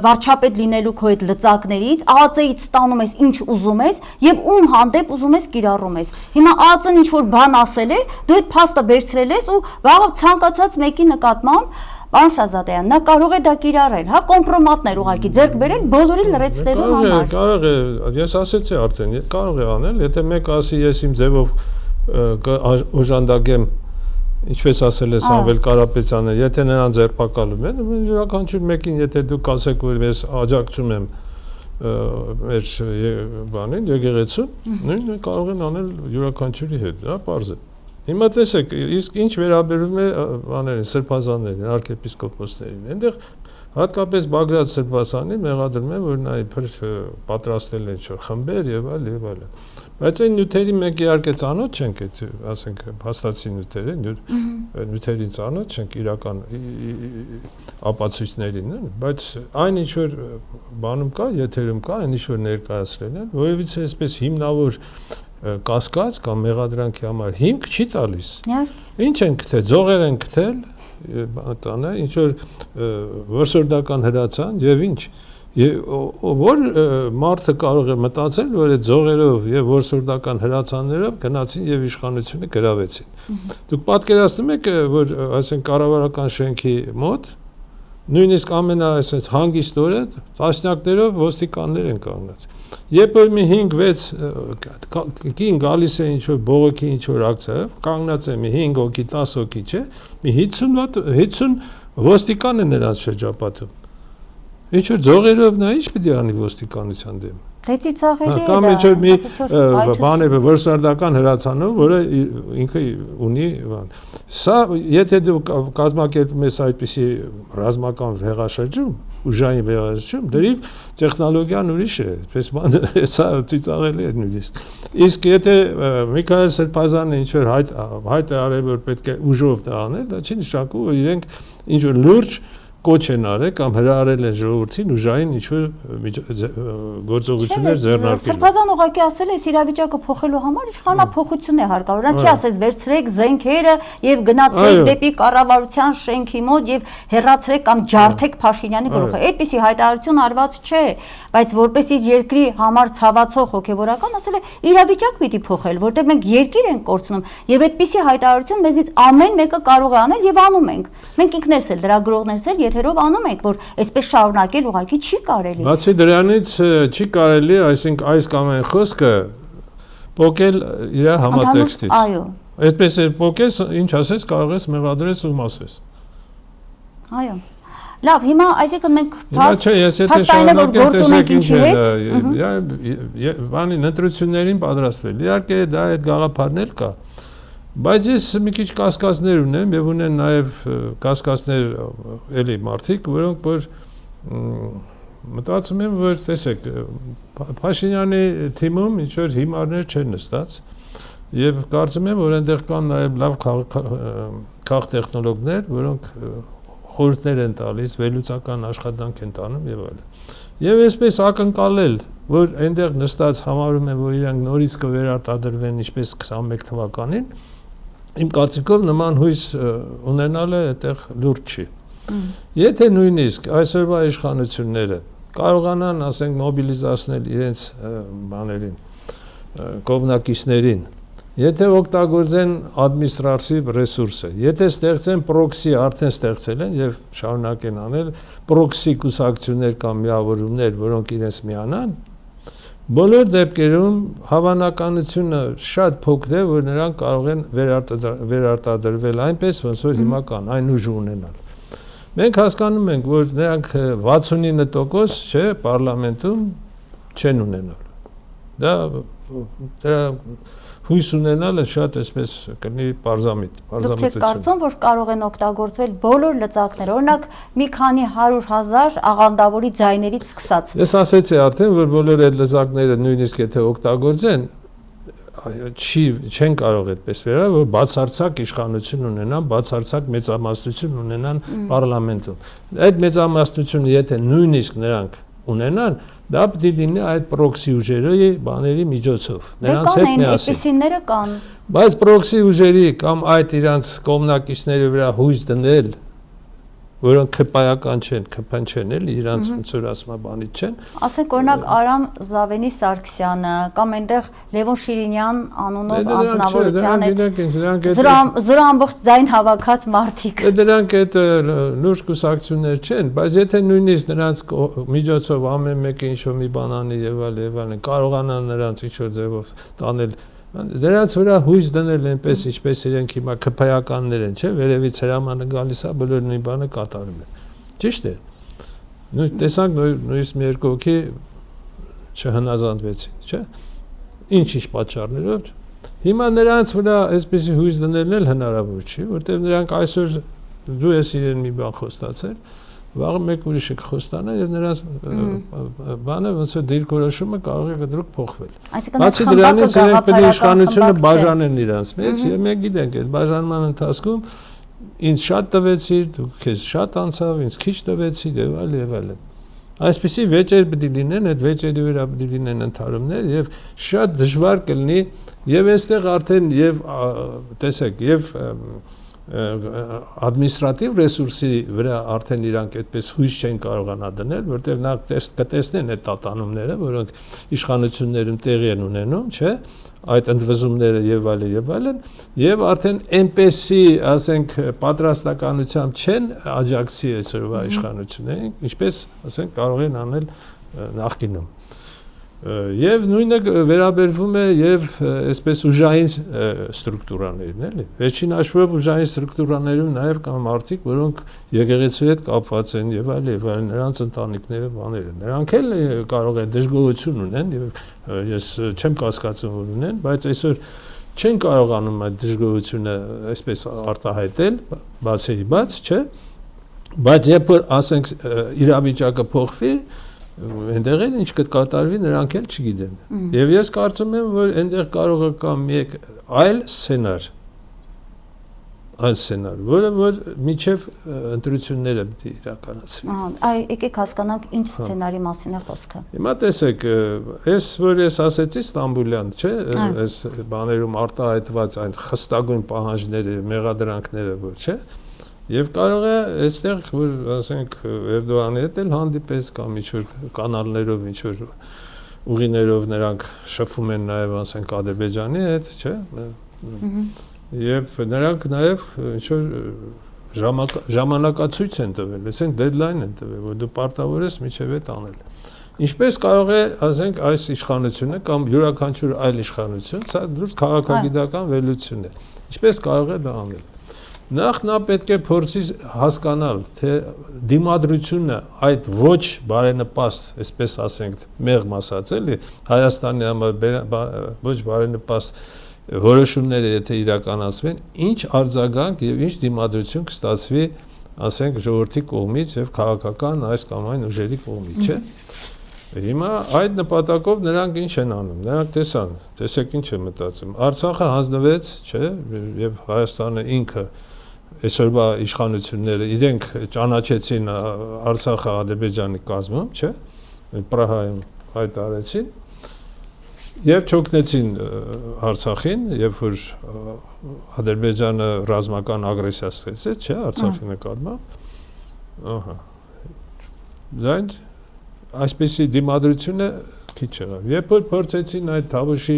վարչապետ լինելու քո այդ լծակներից, ԱԱԾ-ից ստանում ես ինչ ուզում ես եւ ում հանդեպ ուզում ես կիրառում ես։ Հիմա ԱԱԾ-ն ինչ որ բան ասել է, դու այդ փաստը վերցրել ես ու վաղը ցանկացած մեկի նկատմամբ Պարոն Շահզադեյան, նա կարող է դա կիրառել, հա, կոմպրոմատներ ուղղակի ձեռք բերել բոլորի լրացնելու համար։ Կարող է, ես ասեցի արդեն, կարող է անել, եթե մեկ ասի ես իմ ձևով օժանդակեմ ինչպես ասել է Սամվել Կարապետյանը, եթե նրան ձերբակալում են, յուրաքանչյուր մեկին, եթե դուք ասեք, որ ես աջակցում եմ մեր բանին, եկեղեցուն, նույնը կարող են անել յուրաքանչյուրի հետ, դա պարզ է։ Հիմա տեսեք, իսկ ինչ վերաբերում է բաներին, սրբազաններին, arczepiskoposներին, այնտեղ հատկապես Բագրատ Սրբազանին մեղադրում են, որ նա իբր պատրաստել է ինչ-որ խմբեր եւ այլն։ Բայց այն նյութերի մենք իհարկե ծանոթ չենք, այդ ասենք փաստացի նյութերը, նյութերին ծանոթ չենք իրական ապացույցներին, բայց այն ինչ որ բանում կա, եթերում կա, այն ինչ որ ներկայացրել են, որովհետեւ այսպես հիմնավոր կասկած կամ մեղադրանքի համար հիմք չի տալիս։ Ինչ են գտել, ձողեր են գտել, տանը ինչ որ որսորդական հրացան եւ ինչ որ մարդը կարող է մտածել, որ այդ ձողերով եւ որսորդական հրացաններով գնացին եւ իշխանությունը գրավեցին։ Դուք պատկերացնում եք, որ ասենք կառավարական շենքի մոտ նույնիսկ այսպես հանգիստ օրը տասնյակներով ոստիկաններ են կանգնած։ Երբ որ մի 5-6 կին գալիս է ինչ որ բողոքի ինչ որ ակցիայով, կանգնած է մի 5 հոգի, 10 հոգի, չէ, մի 50 ոստիկան է նրանց շրջապատում։ Ինչ որ ձողերով նա ինչ պիտի անի ոստիկանության դեմ։ Դե ծիծաղելի է դա։ Կամ ինչ որ մի բան է որսորդական հրացանով, որը ինքը ունի բան։ Սա եթե դու կազմակերպում ես այդպիսի ռազմական վեղաշրջում, ուժային վեղաշրջում, դրիվ տեխնոլոգիան ուրիշ է, այսպես բան, սա ծիծաղելի է նույնիսկ։ Իսկ եթե Միքայել Սրբազանը ինչ որ հայտ է արել, որ պետք է ուժով դա անել, դա չի նշանակում, որ իրենք ինչ որ լուրջ կոչ են արել կամ հրահարել են ժողովրդին ուժային ինչ-որ գործողություններ ձեռնարկելու։ Սրբազան ուղղակի ասել է, իրավիճակը փոխելու համար իշխանափոխություն է հարկավոր։ Նա չի ասես վերցրեք զենքերը եւ գնացեք դեպի կառավարության շենքի մոտ եւ հեռացրեք կամ ջարդեք Փաշինյանի գլուխը։ Այդպիսի հայտարարություն արված չէ, բայց որպես իր երկրի համար ցավացող հոգեվորական ասել է իրավիճակ պիտի փոխել, որտեղ մենք երկիր ենք կորցնում եւ այդպիսի հայտարարություն մեզնից ամեն մեկը կարող է անել եւ անում ենք։ Մենք ինքներս էլ լրագրողներս էլ եթերով անում ենք, որ այսպես շարունակել ուղղակի չի կարելի։ Բացի դրանից չի կարելի, այսինքն այս կամ այն խոսքը փոկել իր համատեքստից։ Այո։ Այսպես է փոկես, ինչ ասես, կարող ես մեղադրես ու ասես։ Այո։ Լավ, հիմա այսինքն մենք փաստայինը որ գործ ունենք ինչի հետ, բանի ընտրություններին պատրաստվել։ Իհարկե դա այդ գաղափարներ կա, բայց ես մի քիչ կասկածներ ունեմ եւ ունեն նաեւ կասկածներ էլի մարդիկ, որոնք որ մտածում եմ, որ տեսեք, Փաշինյանի թիմում ինչ որ հիմարներ չեն նստած եւ կարծում եմ, որ այնտեղ կան նաեւ լավ քաղտեխնոլոգներ, որոնք խորհուրդներ են տալիս, վերլուծական աշխատանք են տանում եւ այլն։ Եվ այսպես ակնկալել, որ այնտեղ նստած համարում են, որ իրանք նորից կվերարտադրվեն ինչպես 21 թվականին, իմ կարծիքով նման հույս ունենալը այդտեղ լուրջ չի։ Եթե նույնիսկ այսօրվա իշխանությունները կարողանան, ասենք, մոբիլիզացնել իրենց բաներին, կողմնակիցներին, եթե օգտագործեն ադմինիստրատիվ ռեսուրսը, եթե ստեղծեն պրոքսի, արդեն ստեղծել են եւ շարունակեն անել պրոքսի կուսակցություններ կամ միավորումներ, որոնք իրենց միանան, բոլոր դեպքերում հավանականությունը շատ փոքր է, որ նրանք կարող են վերարտադրվել այնպես, ոնց որ հիմա կան, այն ուժ ունենալ։ Մենք հասկանում ենք, որ նրանք 69% չէ, պարլամենտում չեն ունենալ։ Դա հույս ունենալը շատ այսպես կլինի պարզամիտ։ Դուք չեք կարծում, որ կարող են օգտագործվել բոլոր լծակները, օրինակ մի քանի 100,000 աղանդավորի ձայներից սկսած։ Ես ասեցի արդեն, որ բոլոր այդ լծակները նույնիսկ եթե օգտագործեն, չեն կարող այդպես վերել, որ բացարձակ իշխանություն ունենան, բացարձակ մեծամասնություն ունենան պարլամենտում։ Այդ մեծամասնությունը եթե նույնիսկ նրանք ունենան, դա պիտի լինի այդ պրոքսի ուժերի բաների միջոցով։ Նրանց հետ միասին։ Այդպիսիները կան։ Բայց պրոքսի ուժերի կամ այդ իրանց կողմնակիցների վրա հույս դնել, որոնք քպայական չեն, քփան չեն, էլի իրանց ոնց որ ասում բանից չեն։ Ասենք օրինակ Արամ Զավենի Սարգսյանը կամ այնտեղ Լևոն Շիրինյան անունով անձնավորության այդ զրո ամբողջ ձայն հավաքած մարդիկ։ Դրանք այդ լուրջ կուսակցություններ չեն, բայց եթե նույնիսկ նրանց միջոցով ամեն մեկը ինչ-որ մի բան անի եւ այլն կարողանան նրանց ինչ-որ ձևով տանել, դրանց վրա հույս դնել այնպես ինչպես իրենք հիմա քփայականներ են, չէ՞, վերևից հրամանը գալիս է, բոլոր նույն բանը կատարում են։ Ճիշտ է։ Նույն տեսանք նույնիսկ մի երկու հոգի չհնազանդվեցին, չէ՞։ Ինչ պատճառներով։ Հիմա նրանց վրա այսպեսի հույս դնելն էլ հնարավոր չի, որտեղ նրանք այսօր դու ես իրեն մի բան խոստացել, վաղը մեկ ուրիշը կխոստանա եւ նրանց բանը ոնց որ դիրքորոշումը կարող է կտրուկ փոխվել։ Բացի դրանից իրենք պետք է իշխանությունը բաժանեն իրանց մեջ եւ մենք գիտենք այդ բաժանման ընթացքում ինձ շատ տվեցիր, դու քեզ շատ անցավ, ինձ քիչ տվեցիր եւ այլն։ Այսպիսի վեճեր պետք է լինեն, այդ վեճերի վրա պետք է լինեն ընդհարումներ եւ շատ դժվար կլինի եւ այստեղ արդեն եւ տեսեք եւ ադմինիստրատիվ ռեսուրսի վրա արդեն իրանք այդպես հույս չեն կարողանա դնել, որտեղ նա կտեսնեն այդ տատանումները, որոնք իշխանություններում տեղի են ունենում, չէ՞, այդ ընդվզումները եւ այլն, եւ արդեն այնպեսի, ասենք, պատրաստականությամբ չեն աջակցի այսօրվա իշխանություններին, ինչպես, ասենք, կարող են անել նախկինում։ Եվ նույնը վերաբերվում է եւ այսպես ուժային ստրուկտուրաներին, էլի։ Վերջին հաշվով ուժային ստրուկտուրաներում նաեւ կան մարդիկ, որոնք եկեղեցու հետ կապված են եւ այլն, նրանց ընտանիքները բաները։ Նրանք էլ կարող են դժգոհություն ունեն եւ ես չեմ կասկածում որ ունեն, բայց այսօր չեն կարողանում այդ դժգոհությունը այսպես արտահայտել, բացի, չէ՞։ Բայց երբ որ ասենք իրավիճակը փոխվի, այնտեղ էլ ինչ կկատարվի նրանք էլ չգիտեն։ Եվ ես կարծում եմ, որ այնտեղ կարող է կա մեկ այլ սցենար, այլ սցենար, որ միջև ընտրությունները պիտի իրականացվի։ Եկեք հասկանանք ինչ սցենարի մասին է խոսքը։ Հիմա տեսեք, այս որ ես ասեցի Ստամբուլյան, չէ, այս բաներում արտահայտված այն խստագույն պահանջները, մեղադրանքները, որ չէ, եւ կարող է այստեղ որ ասենք Էրդողանի հետ էլ հանդիպես կամ ինչ-որ կանալներով, ինչ-որ ուղիներով նրանք շփվում են նաեւ ասենք Ադրբեջանի հետ, չէ։ Եվ նրանք նաեւ ինչ-որ ժամանակացույց են տվել, ասենք դեդլայն են տվել, որ դու պարտավոր ես միջև այդ անել։ Ինչպես կարող է, ասենք, այս իշխանությունը կամ յուրաքանչյուր այլ իշխանություն, սա դուրս քաղաքագիտական վերլուծություն է։ Ինչպես կարող է դա անել։ Նախ նա պետք է փորձի հասկանալ, թե դիմադրությունը այդ ոչ բարենպաստ, այսպես ասենք, մեղմ ասած էլի, Հայաստանի համար ոչ բարենպաստ որոշումները եթե իրականացվեն, ինչ արձագանք եւ ինչ դիմադրություն կստացվի, ասենք, ժողովրդի կողմից եւ քաղաքական այս կամ այն ուժերի կողմից, չէ՞։ Հիմա այդ նպատակով նրանք ինչ են անում, նրանք տեսան, տեսեք ինչ է մտածում, Արցախը հանձնվեց, չէ, եւ Հայաստանը ինքը այսօրվա իշխանությունները իրենք ճանաչեցին Արցախը Ադրբեջանի կազմում, չէ, Պրահայում հայտարարեցին եւ չօգնեցին Արցախին, երբ որ Ադրբեջանը ռազմական ագրեսիա սկսեց, չէ, Արցախի նկատմամբ, ահա, ձայն այսպեսի դիմադրությունը քիչ եղավ։ Երբ որ փորձեցին այդ Թավուշի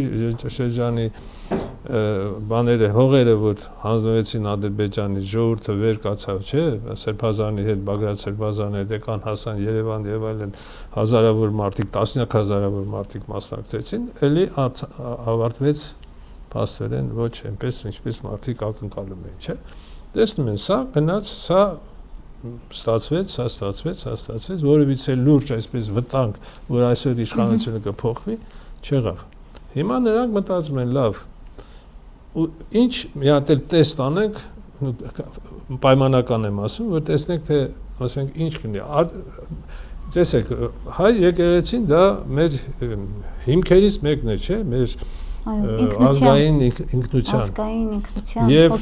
շրջանի բաները, հողերը, որ հանձնվեցին Ադրբեջանի, ժողովուրդը վեր կացավ, չէ, Սերբազանի հետ, Բագրատ Սերբազանի հետ եկան հասան Երևան եւ այլն, հազարավոր մարդիկ, տասնյակ հազարավոր մարդիկ մասնակցեցին, էլի ավարտվեց փաստորեն ոչ այնպես, ինչպես մարդիկ ակնկալում էին, չէ։ Տեսնում են, սա գնաց, սա ստացվեց, որևիցե լուրջ այսպես վտանգ, որ այսօր իշխանությունը կփոխվի, չեղավ։ Հիմա նրանք մտածում են, լավ, ինչ մի հատ էլ տեստ անենք, պայմանական եմ ասում, որ տեսնենք, թե ասենք ինչ կնի։ Տեսեք, հայ եկեղեցին դա մեր հիմքերից մեկն է, չէ, մեր ազգային ինքնության եւ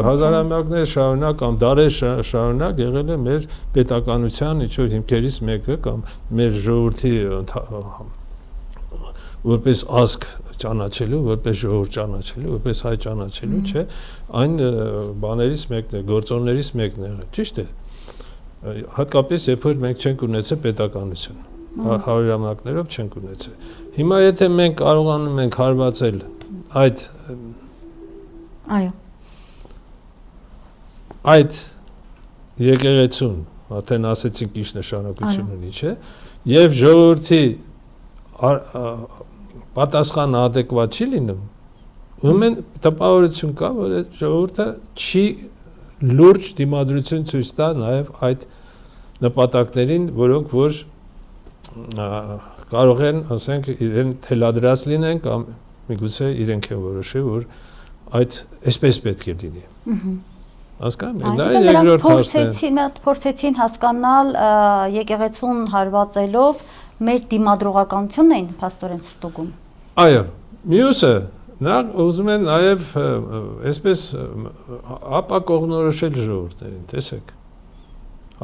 հազարամյակներ շարունակ կամ դարեր շարունակ եղել է մեր պետականության ինչ-որ հիմքերից մեկը կամ մեր ժողովրդի որպես ազգ ճանաչելու, որպես ժողովուրդ ճանաչելու, որպես հայ ճանաչելու, չէ, այն բաներից մեկն է, գործոններից մեկն է եղել, ճիշտ է։ Հատկապես երբ որ մենք չենք ունեցել պետականություն, հարյուրամյակներով չենք ունեցել։ Հիմա եթե մենք կարողանում ենք հարվածել այդ եկեղեցուն, արդեն ասեցինք ինչ նշանակություն ունի, չէ, եւ ժողովրդի պատասխանը adekvat չի լինում, ուրեմն տպավորություն կա, որ ժողովուրդը չի լուրջ դիմադրություն ցույց տա նաեւ այդ նպատակներին, որոնք որ կարող են, ասենք, իրեն թելադրած լինեն կամ միգուցե իրենք են որոշել, որ այդ այսպես պետք է լինի։ Հասկանում եք, դա երկրորդ հարցն է։ Փորձեցին հասկանալ եկեղեցուն հարվածելով մեր դիմադրողականությունն էին փաստորեն ստուգում։ Այո, մյուսը նա ուզում են նաև այսպես ապակողնորոշել ժողովուրդներին, տեսեք։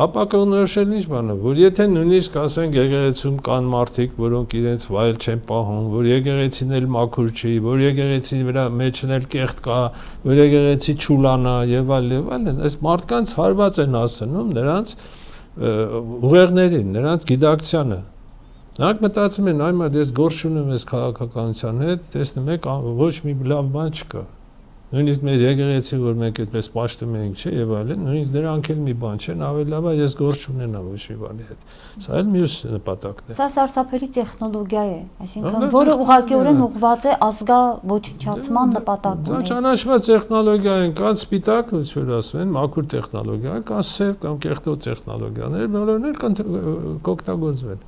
Ապակողնորոշել ինչ բան է, որ եթե նույնիսկ ասենք եկեղեցում կան մարդիկ, որոնք իրենց վայել չեն պահում, որ եկեղեցին էլ մաքուր չի, որ եկեղեցի վրա մեջն էլ կեղտ կա, որ եկեղեցի չուլանա եւ այլն, այս մարդկանց հարված են հասցնում նրանց ուղեղներին, նրանց գիտակցությանը։ Նրանք մտածում են, այ մա ես գործ ունեմ այս քաղաքականության հետ, տեսնում եք, ոչ մի լավ բան չկա։ Նույնիսկ մեր եկեղեցի, որ մենք այդպես պաշտում ենք, չէ, եւ այլն, նույնիսկ դրանք էլ մի բան չեն, ավելի լավ է ես գործ չունենամ ոչ մի բանի հետ։ Սա էլ մյուս նպատակն է։ Սա սարսափելի տեխնոլոգիա է, այսինքն, որը ուղղակիորեն ուղղված է ազգա ոչնչացման նպատակ ունի։ Դա ճանաչված տեխնոլոգիա են, կան սպիտակ, ոնց որ ասում են, մաքուր տեխնոլոգիա, կան սև կամ կեղտոտ տեխնոլոգիաներ, բոլորն էլ կօգտագործվեն։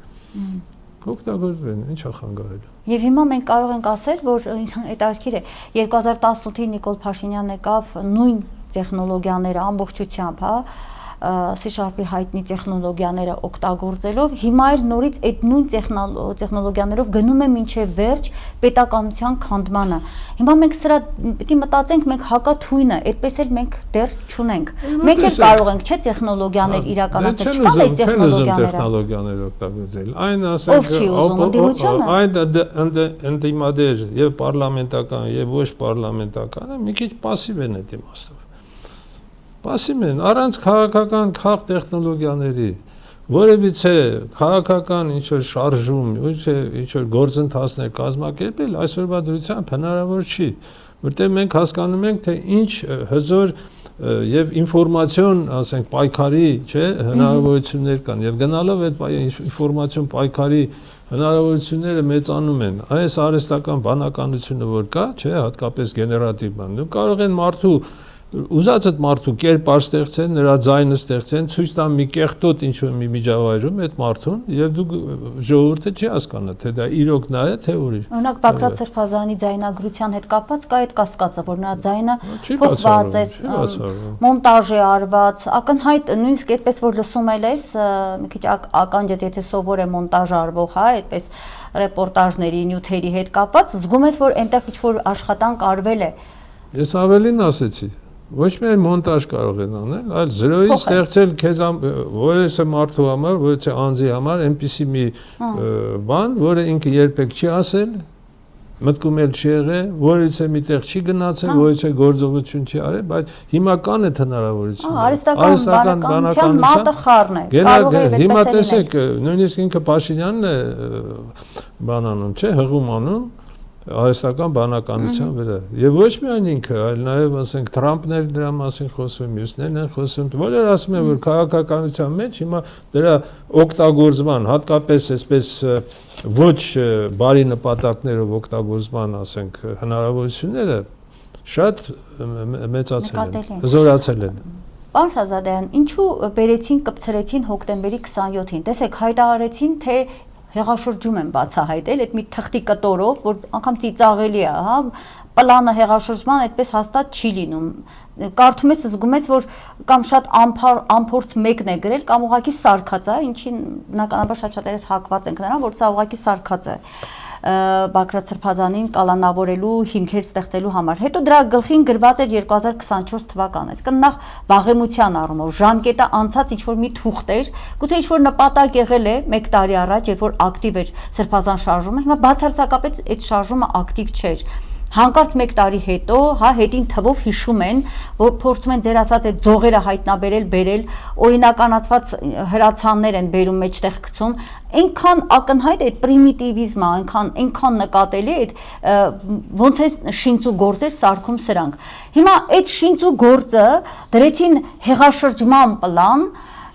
Կօգտագործվեն, ինչ է խանգարել։ Եվ հիմա մենք կարող ենք ասել, որ հետաքրքիր է 2018-ին Նիկոլ Փաշինյանն եկավ նույն տեխնոլոգիաները ամբողջությամբ, հա, C# հայտնի տեխնոլոգիաները օգտագործելով, հիմա էլ նորից այդ նույն տեխնոլոգիաներով գնում է մինչև վերջ պետականության քանդմանը։ Հիմա մենք սրա պիտի մտածենք, մենք հակաթույնը, այդպես էլ մենք դեռ չունենք։ Մենք էլ կարող ենք, չէ, տեխնոլոգիաներ իրականացնել, չկան այդ տեխնոլոգիաները օգտագործել։ Այն ասենք, այն ընդդիմադեր եւ պարլամենտական եւ ոչ պարլամենտականը մի քիչ пассив են այդ իմաստով։ Պասիվ են, առանց քաղաքական քաղ տեխնոլոգիաների, որևիցե քաղաքական ինչ-որ շարժում, ինչ-որ գործընթացներ կազմակերպել, այսօրվա դրությամբ հնարավոր չի, որտեղ մենք հասկանում ենք, թե ինչ հզոր եւ ինֆորմացիոն, ասենք, պայքարի, չէ, հնարավորություններ կան եւ գնալով այդ ինֆորմացիոն պայքարի հնարավորությունները մեծանում են։ Այս արհեստական բանականությունը որ կա, չէ, հատկապես գեներատիվ բան, դու կարող են մարդու ուզած այդ մարդու կերպար ստեղծեն, նրա ձայնը ստեղծեն, ցույց տան մի կեղտոտ ինչ-որ մի միջավայրում այդ մարդուն եւ դու ժողովուրդը չի հասկանա, թե դա իրոք նա է, թե ուրիշ։ Օրինակ Բագրատ Սրբազանի ձայնագրության հետ կապված կա այդ կասկածը, որ նրա ձայնը փոխված է, մոնտաժ է արված, ակնհայտ նույնիսկ այդպես որ լսում ես, մի քիչ ականջդ եթե սովոր է մոնտաժ արվող, հա, այդպես ռեպորտաժների, նյութերի հետ կապված, զգում ես, որ այնտեղ ինչ-որ աշխատանք արվել է։ Ես ավելին ասեցի, ոչ միայն մոնտաժ կարող են անել, այլ զրոյից ստեղծել քեզ որևէ մարդու համար, որևէ անձի համար այնպիսի մի բան, որը ինքը երբեք չի ասել, մտքում էլ չի եղել, որևէ միտեղ չի գնացել, որևէ գործողություն չի արել, բայց հիմա կան այդ հնարավորությունները։ Արհեստական բանականության մատը խառն է։ Կարող է այդպես լինել։ Հիմա տեսեք, նույնիսկ ինքը Փաշինյանն է բանանում, չէ, հղում անում արհեստական բանականության վրա։ Եվ ոչ միայն ինքը, այլ նաև ասենք Թրամփն դրա մասին խոսում, մյուսներն են խոսում, բոլորը ասում են, որ քաղաքականության մեջ հիմա դրա օգտագործման, հատկապես այսպես ոչ բարի նպատակներով օգտագործման, ասենք, հնարավորությունները շատ մեծացել են, զորացել են։ Պարոն Շահզադյան, ինչու բերեցին, կպցրեցին հոկտեմբերի 27-ին։ Տեսեք, հայտարարեցին, թե հեղաշրջում են բացահայտել այդ մի թղթի կտորով, որ անգամ ծիծաղելի է, հա, պլանը հեղաշրջման այդպես հաստատ չի լինում։ Կարդում ես, զգում ես, որ կամ շատ ամփորձ մեկն է գրել, կամ ուղղակի սարկած է, ինչին բնականաբար շատ-շատերս հակված ենք նրան, որ սա ուղղակի սարկած է Բագրատ Սրբազանին կալանավորելու հիմքեր ստեղծելու համար։ Հետո դրա գլխին գրված էր 2024 թվականը, այսինքն նախ վաղեմության առումով ժամկետը անցած ինչ-որ մի թուղթ էր, գուցե ինչ-որ նպատակ եղել է 1 տարի առաջ, երբ որ ակտիվ էր Սրբազան շարժումը, հիմա բացարձակապես այդ շարժումը ակտիվ չէր։ Հանկարծ 1 տարի հետո, հա, հետին թվով հիշում են, որ փորձում են ձեր ասած այդ ձողերը հայտնաբերել, բերել, օրինականացված հրացաններ են բերում մեջտեղ գցում, այնքան ակնհայտ այդ պրիմիտիվիզմը, այնքան նկատելի այդ ոնց է շինծ ու գործեր սարքում սրանք։ Հիմա այդ շինծ ու գործը դրեցին հեղաշրջման պլան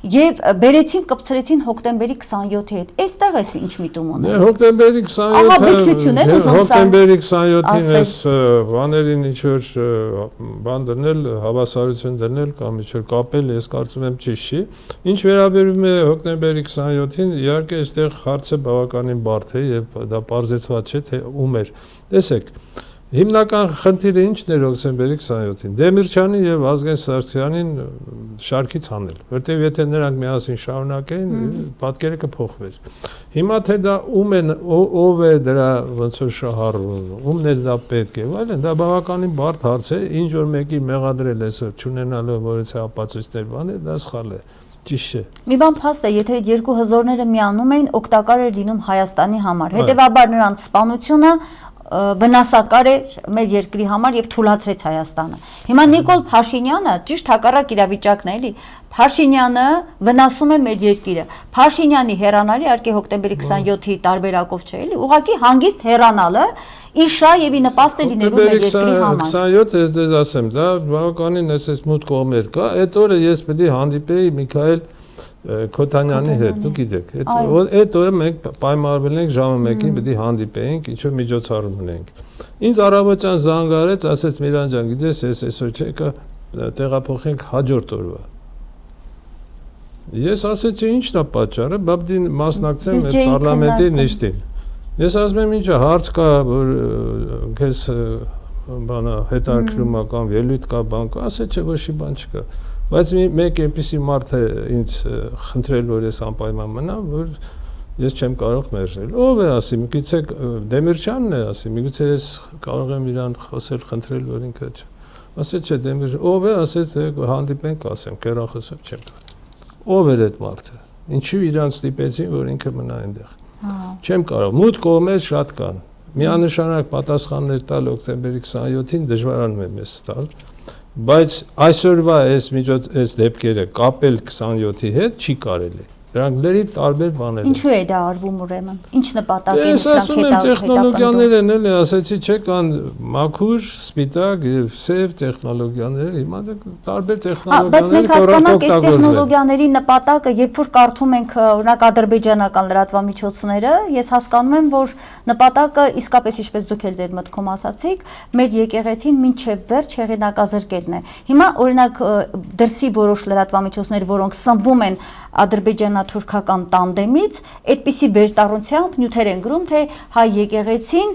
Եվ բերեցին կպցրեցին հոկտեմբերի 27-ի հետ։ Այստեղ էս ինչ միտում ունի։ Հոկտեմբերի 27-ին էս բաներին ինչ-որ բան դրնել, հավասարություն դրնել կամ ինչ-որ կապել, ես կարծում եմ ճիշտ չի։ Ինչ վերաբերում է հոկտեմբերի 27-ին, իհարկե այստեղ հարցը բավականին բարդ է եւ դա պարզեցված չէ, թե ում էր։ Տեսեք, հիմնական խնդիրը ինչն էր հոկտեմբերի 27-ին։ Դեմիրճյանի եւ Ազգային Սարգսյանին շարքից հանել, որտեղ եթե նրանք միասին շարունակեին, պատկերը կփոխվեր։ Հիմա թե դա ով է դրա ոնց որ շահառուն, ումն է դա պետք է, այլն դա բավականին բարդ հարց է, ինչ որ մեկի մեղադրել այսօր չունենալով որևէ ապացույցներ բաներ, դա սխալ է։ Ճիշտ է։ Մի բան փաստ է, եթե երկու հզորները միանում էին, օգտակար էր լինում Հայաստանի համար։ Հետևաբար նրանց սպանությունը վնասակար է մեր երկրի համար եւ թուլացրեց Հայաստանը։ Հիմա Նիկոլ Փաշինյանը ճիշտ հակառակ իրավիճակն է, էլի։ Փաշինյանը վնասում է մեր երկիրը։ Փաշինյանի հեռանալը իհարկե հոկտեմբերի 27-ի տարբերակով չէ, էլի։ Ուղղակի հանգիստ հեռանալը իր շահ եւ ի նպաստ է լինելու մեր երկրի համար։ 27 ես դες ասեմ, դա բավականին էս մութ կողմեր կա։ Այդ օրը ես պետք է հանդիպեի Միքայել Քոթանյանի հետ, դու գիտեք, այդ օրը մենք պայմանավորվել ենք ժամը 1-ին պետք է հանդիպեինք, ինչ-որ միջոցառում ունենք։ Ինձ առավոտյան զանգարեց, ասեց Միրան ջան, գիտես, ես այսօր չէ կա տեղափոխենք հաջորդ օրվա։ Ես ասեցի, ի՞նչն է պատճառը, բաբդի մասնակցեմ այդ պարլամենտի նիստին։ Ես ասում եմ, ինչա հարց կա, որ քեզ բանը հետաքրքրում է կամ ելույթ կա, բան կա, ասեց չէ, ոչ մի բան չկա։ Բայց մեկ այնպիսի մարդ է ինձ խնդրել, որ ես անպայման մնամ, որ ես չեմ կարող մերժել։ Ով է ասի, միգուցե Դեմիրճյանն է ասի, միգուցե ես կարող եմ իրան խոսել, խնդրել, որ ինքը ասել չէ Դեմիրճյան, ով է ասեց հանդիպենք ասեմ, կերախոսով չեմ կարող։ Ով էր այդ մարդը։ Ինչու իրան ստիպեցին, որ ինքը մնա այնտեղ։ Չեմ կարող։ Մութ կողմեր շատ կան։ Միանշանակ պատասխաններ տալ օկտեմբերի 27-ին դժվարանում է մեզ տալ, բայց այսօրվա այս դեպքերը կապել 27-ի հետ չի կարելի։ Դրանք լրիվ տարբեր բաներ են։ Ինչու է դա արվում ուրեմն։ Ինչ նպատակ է Ես ասում եմ տեխնոլոգիաներ են, էլի ասեցի, չէ, կան մաքուր, սպիտակ եւ սև տեխնոլոգիաներ, հիմա տարբեր տեխնոլոգիաներ կորակ օգտագործվում։ Բայց մենք հասկանանք այս տեխնոլոգիաների նպատակը, երբ որ կարդում ենք օրինակ ադրբեջանական լրատվամիջոցները, ես հասկանում եմ, որ նպատակը իսկապես ինչպես դուք էլ ձեր մտքում ասացիք, մեր եկեղեցին մինչև վերջ հեղինակազրկելն է։ Հիմա օրինակ դրսի որոշ լրատվամիջոցներ, որոնք սնվում են ադրբեջանա-թուրքական տանդեմից, այդպիսի բերտառությամբ նյութեր են գրում, թե հայ եկեղեցին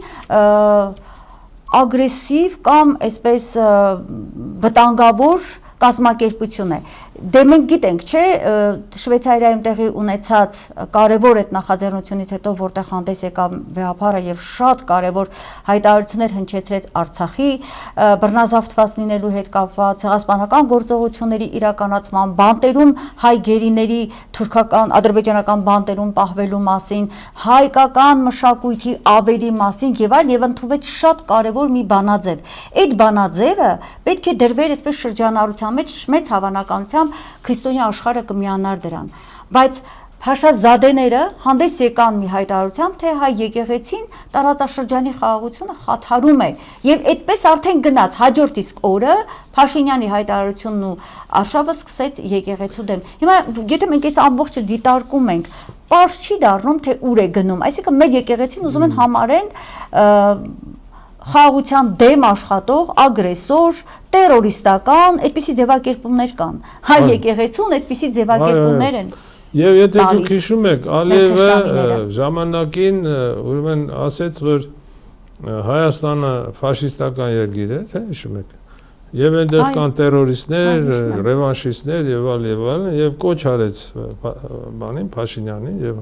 ագրեսիվ կամ այսպես վտանգավոր կազմակերպություն է։ Դե մենք գիտենք, չէ, Շվեյցարիայում տեղի ունեցած կարևոր այդ նախաձեռնությունից հետո, որտեղ հանդես եկավ վեհապարը եւ շատ կարևոր հայտարարություններ հնչեցրեց Արցախի բռնազավթված լինելու հետ կապված, ցեղասպանական գործողությունների իրականացման, բանտերում հայ գերիների թուրքական, ադրբեջանական բանտերում պահվելու մասին, հայկական մշակույթի ավերի մասին եւ այլ, եւ ընդունվեց շատ կարևոր մի բանաձև։ Այդ բանաձևը պետք է դրվեր այսպես շրջանառության մեջ մեծ հավանականությամբ քրիստոնյա աշխարհը կմիանար դրան, բայց Փաշազադեները հանդես եկան մի հայտարարությամբ, թե հայ եկեղեցին տարածաշրջանի խաղաղությունը խաթարում է, եւ այդպես արդեն գնաց հաջորդ իսկ օրը Փաշինյանի հայտարարությունն ու արշավը սկսեց եկեղեցու դեմ։ Հիմա եթե մենք այս ամբողջը դիտարկում ենք, պարզ չի դառնում, թե ուր է գնում, այսինքն մեր եկեղեցին ուզում են համարեն խաղաղության դեմ աշխատող, ագրեսոր, տերորիստական, այդպիսի ձևակերպումներ կան։ Հայ եկեղեցուն այդպիսի ձևակերպումներ են։ Եվ եթե դուք հիշում եք, Ալիևը ժամանակին ուրեմն ասեց, որ Հայաստանը ֆաշիստական երկիր է, թե հիշում եք։ Եվ այնտեղ կան տերորիստներ, ռևանշիստներ եւ այլն, եւ կոչ արեց բանին Փաշինյանին եւ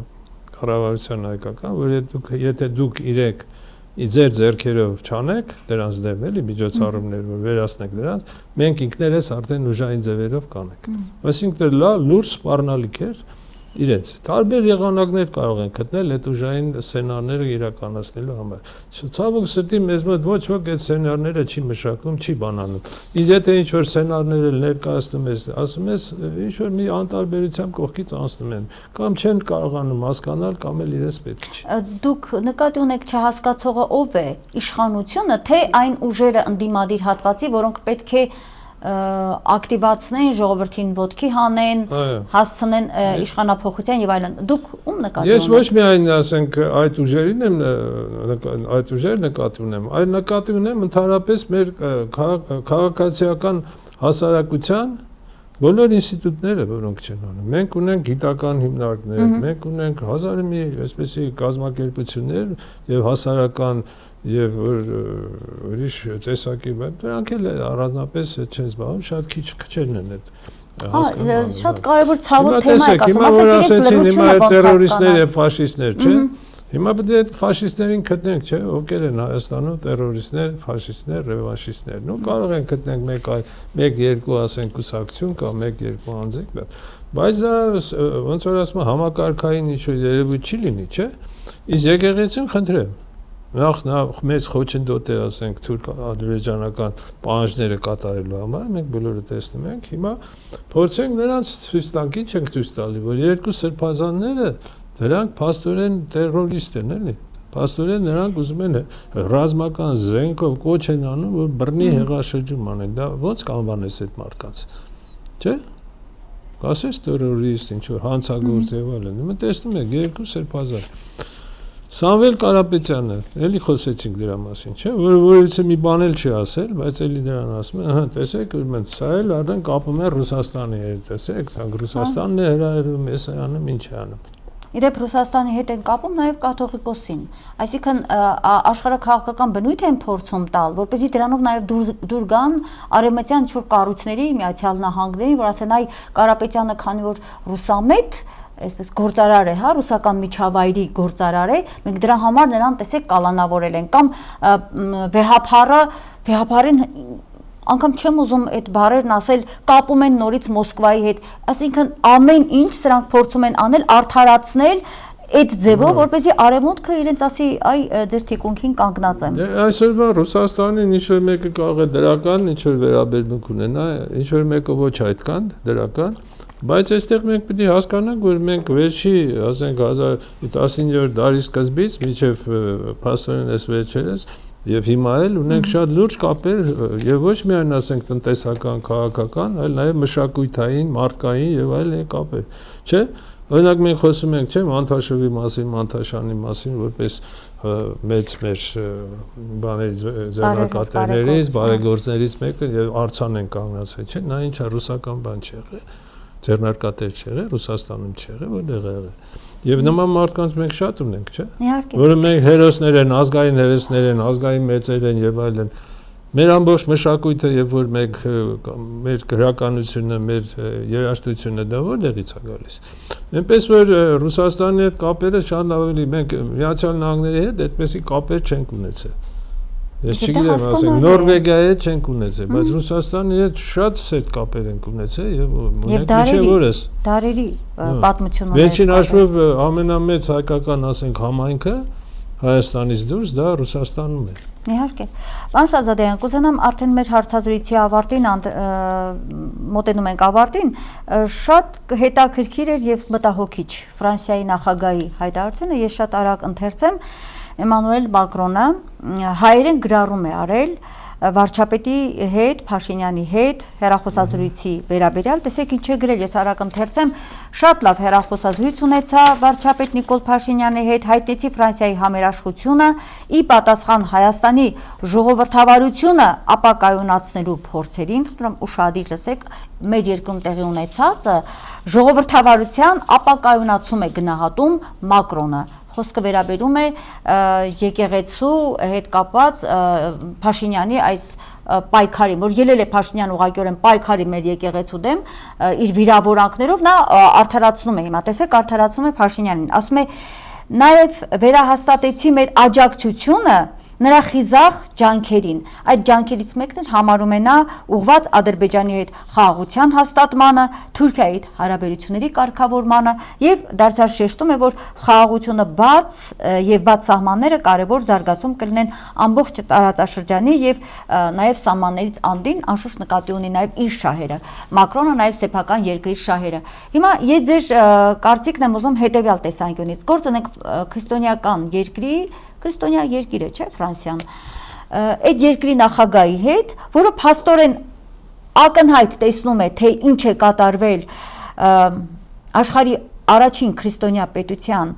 կառավարության հայկական, որ եթե դուք իրեք ձեր ձեռքերով չանեք դրանց դեմ, էլի միջոցառումներ, որ վերացնեք դրանց, մենք ինքներս արդեն ուժային ձևերով կանենք։ Այսինքն լուրջ սպառնալիք էր իրենց։ Տարբեր եղանակներ կարող են գտնել այդ ուժային սցենարները իրականացնելու համար։ Ցավոք սրտի մեզ մոտ ոչ ոք այդ սցենարները չի մշակում, չի բանանում։ Իսկ եթե ինչ-որ սցենարներ ներկայացնում ես, ասում ես, ինչ-որ մի անտարբերությամբ կողքից անցնում են, կամ չեն կարողանում հասկանալ, կամ էլ իրենց պետք չի։ Դուք նկատի ունեք չհասկացողը ով է, իշխանությունը, թե այն ուժերը ընդդիմադիր հատվածի, որոնք պետք է ակտիվացնեն, ժողովրդին ոտքի հանեն, հասցնեն իշխանափոխության եւ այլն։ Դուք ում նկատի ունեք։ Ես ոչ միայն ասենք այդ ուժերին եմ, այդ ուժերը նկատի ունեմ, այլ նկատի ունեմ ընդհանրապես մեր քաղաքացիական հասարակության բոլոր ինստիտուտները, որոնք չեն անում։ Մենք ունենք գիտական հիմնարկներ, մենք ունենք հազարի մի այսպեսի կազմակերպություններ եւ հասարական եւ ուրիշ տեսակի, դրանք էլ առանձնապես չեն զբաղվում, շատ քիչ քչերն են այդ հասկանում։ Շատ կարևոր ցավոտ թեմա է, ասում ասեք, հիմա տերորիստներ եւ ֆաշիստներ, չէ՞։ Հիմա պետք է ֆաշիստներին գտնենք, չէ՞, ովքեր են Հայաստանում տերորիստներ, ֆաշիստներ, ռևանշիստներ։ Նու կարող են գտնենք մեկ-երկու ասենք կուսակցություն կամ մեկ-երկու անձիկ, բայց դա ոնց որ ասում համակարգային ինչ-որ երևույթ չի լինի, չէ՞։ Իսկ եկեղեցին խնդրեմ նախ մեծ խոչընդոտ է ասենք թուրք-ադրբեջանական պահանջները կատարելու համար, մենք բոլորը տեսնում ենք, հիմա փորձենք նրանց ցույց տանք, ինչ ենք ցույց տալի, որ երկու սրբազանները դրանք փաստորեն տերորիստ են, էլի։ Փաստորեն նրանք ուզում են ռազմական զենքով կոչ են անում, որ բռնի հեղաշրջում անեն։ Դա ո՞նց կանվանես այդ մարդկանց։ Չէ՞։ Ասես տերորիստ, ինչ որ հանցագործ եւ այլն։ Մենք տեսնում ենք երկու սրբազան։ Սամվել Կարապետյանը, էլի խոսեցինք դրա մասին, չէ՞, որովհետեւ մի բան էլ չի ասել, բայց էլի դրան ասում է, ահա, տեսեք, ուրեմն սա էլ արդեն կապում է Ռուսաստանի հետ, տեսեք, սա Ռուսաստանն է հրահրում, էս է անում, ինչ է անում։ Իդեպ Ռուսաստանի հետ են կապում նաև կաթողիկոսին, այսինքն աշխարհաքաղաքական բնույթ են փորձում տալ, որպեսզի դրանով նաև դուր գան արևմտյան ինչ-որ կառույցների, Միացյալ Նահանգների, որ ասեն այ Կարապետյանը քանի որ ռուսամետ այսպես գործարար է, հա, ռուսական միջավայրի գործարար է, մենք դրա համար նրան տեսեք կալանավորել են կամ վեհափարին անգամ չեմ ուզում այդ բառերն ասել, կապում են նորից Մոսկվայի հետ, այսինքն ամեն ինչ սրանք փորձում են անել արդարացնել այդ ձևով, որպեսզի արևմուտքը իրենց ասի, այ ձեր թիկունքին կանգնած եմ։ Այսօր Ռուսաստանին ինչ որ մեկը կարող է դրական, ինչ որ վերաբերմունք ունենա, ինչ որ մեկը ոչ այդքան դրական, բայց այստեղ մենք պետք է հասկանանք, որ մենք վերջի, ասենք 19-րդ դարի սկզբից մինչև փաստորեն այս վերջերս եւ հիմա էլ ունենք շատ լուրջ կապեր եւ ոչ միայն ասենք տնտեսական, քաղաքական, այլ նաեւ մշակութային, մարդկային եւ այլ կապեր, չէ՞։ Օրինակ մենք խոսում ենք, չէ՞, Մանթաշովի մասին, Մանթաշյանի մասին, որպես մեծ մեր բաներից, ձեռնարկատերներից, բարեգործներից մեկը եւ արձան են կանգնացել, չէ՞։ Նա ինչա ռուսական բան չի եղել, ձեռնարկատեր չի եղել, Ռուսաստանում չի եղել, որտեղ եղել։ Եվ նման մարդկանց մենք շատ ունենք, չէ՞։ Որը մենք հերոսներ են, ազգային հերոսներ են, ազգային մեծեր են եւ այլն։ Մեր ամբողջ մշակույթը, երբ որ մեր գրականությունը, մեր երաժշտությունը դա որտեղից է գալիս։ Այնպես որ Ռուսաստանի հետ կապերը շատ ավելի մենք Միացյալ Նահանգների հետ այդպեսի կապեր չենք ունեցել։ Ես չգիտեմ, ասենք Նորվեգիայի հետ չենք ունեցել, բայց Ռուսաստանի հետ շատ սերտ կապեր ենք ունեցել եւ ունենք մինչեւ օրս։ Դարերի պատմություն ունենք։ Վերջին հաշվով ամենամեծ հայկական, ասենք, համայնքը Հայաստանից դուրս դա Ռուսաստանում է։ Իհարկե։ Պարոն Շահզադեյան, կուզենամ արդեն մեր հարցազրույցի ավարտին մոտենում ենք ավարտին, շատ հետաքրքիր էր եւ մտահոգիչ Ֆրանսիայի նախագահի հայտարարությունը, ես շատ արագ ընթերցեմ, Էմանուել Մակրոնը հայերեն գրառում է արել վարչապետի հետ, Փաշինյանի հետ հեռախոսազրույցի վերաբերյալ, տեսեք ինչ է գրել, ես արագ ընթերցեմ, շատ լավ հեռախոսազրույց ունեցա վարչապետ Նիկոլ Փաշինյանի հետ, հայտնեցի Ֆրանսիայի համերաշխությունը, ի պատասխան Հայաստանի ժողովրդավարությունը ապակայունացնելու փորձերին, խնդրում ուշադիր լսեք, մեր երկրում տեղի ունեցածը ժողովրդավարության ապակայունացում է գնահատում Մակրոնը։ Խոսքը վերաբերում է եկեղեցու հետ կապված Փաշինյանի այս պայքարի, որ ելել է Փաշինյան ուղղակիորեն պայքարի մեր եկեղեցու դեմ իր վիրավորանքներով, նա արդարացնում է հիմա, տեսեք, արդարացնում է Փաշինյանին, ասում է նաև վերահաստատեցի մեր աջակցությունը նրա խիզախ ջանքերին, այդ ջանքերից մեկն էլ համարում է նա ուղղված Ադրբեջանի հետ խաղաղության հաստատմանը, Թուրքիայի հետ հարաբերությունների կարգավորմանը եւ դարձյալ շեշտում է, որ խաղաղությունը բաց եւ բաց սահմանները կարեւոր զարգացում կլինեն ամբողջ տարածաշրջանի եւ նաեւ սահմաններից անդին, անշուշտ նկատի ունի նաեւ իր շահերը, Մակրոնը նաեւ սեփական երկրի շահերը։ Հիմա ես ձեր կարծիքն եմ ուզում հետեւյալ տեսանկյունից, գործ ունենք քրիստոնեական երկրի քրիստոնյա երկիր է, չէ՞, Ֆրանսիան։ Այդ երկրի նախագահի հետ, որը փաստորեն ակնհայտ տեսնում է, թե ինչ է կատարվել աշխարհի առաջին քրիստոնյա պետության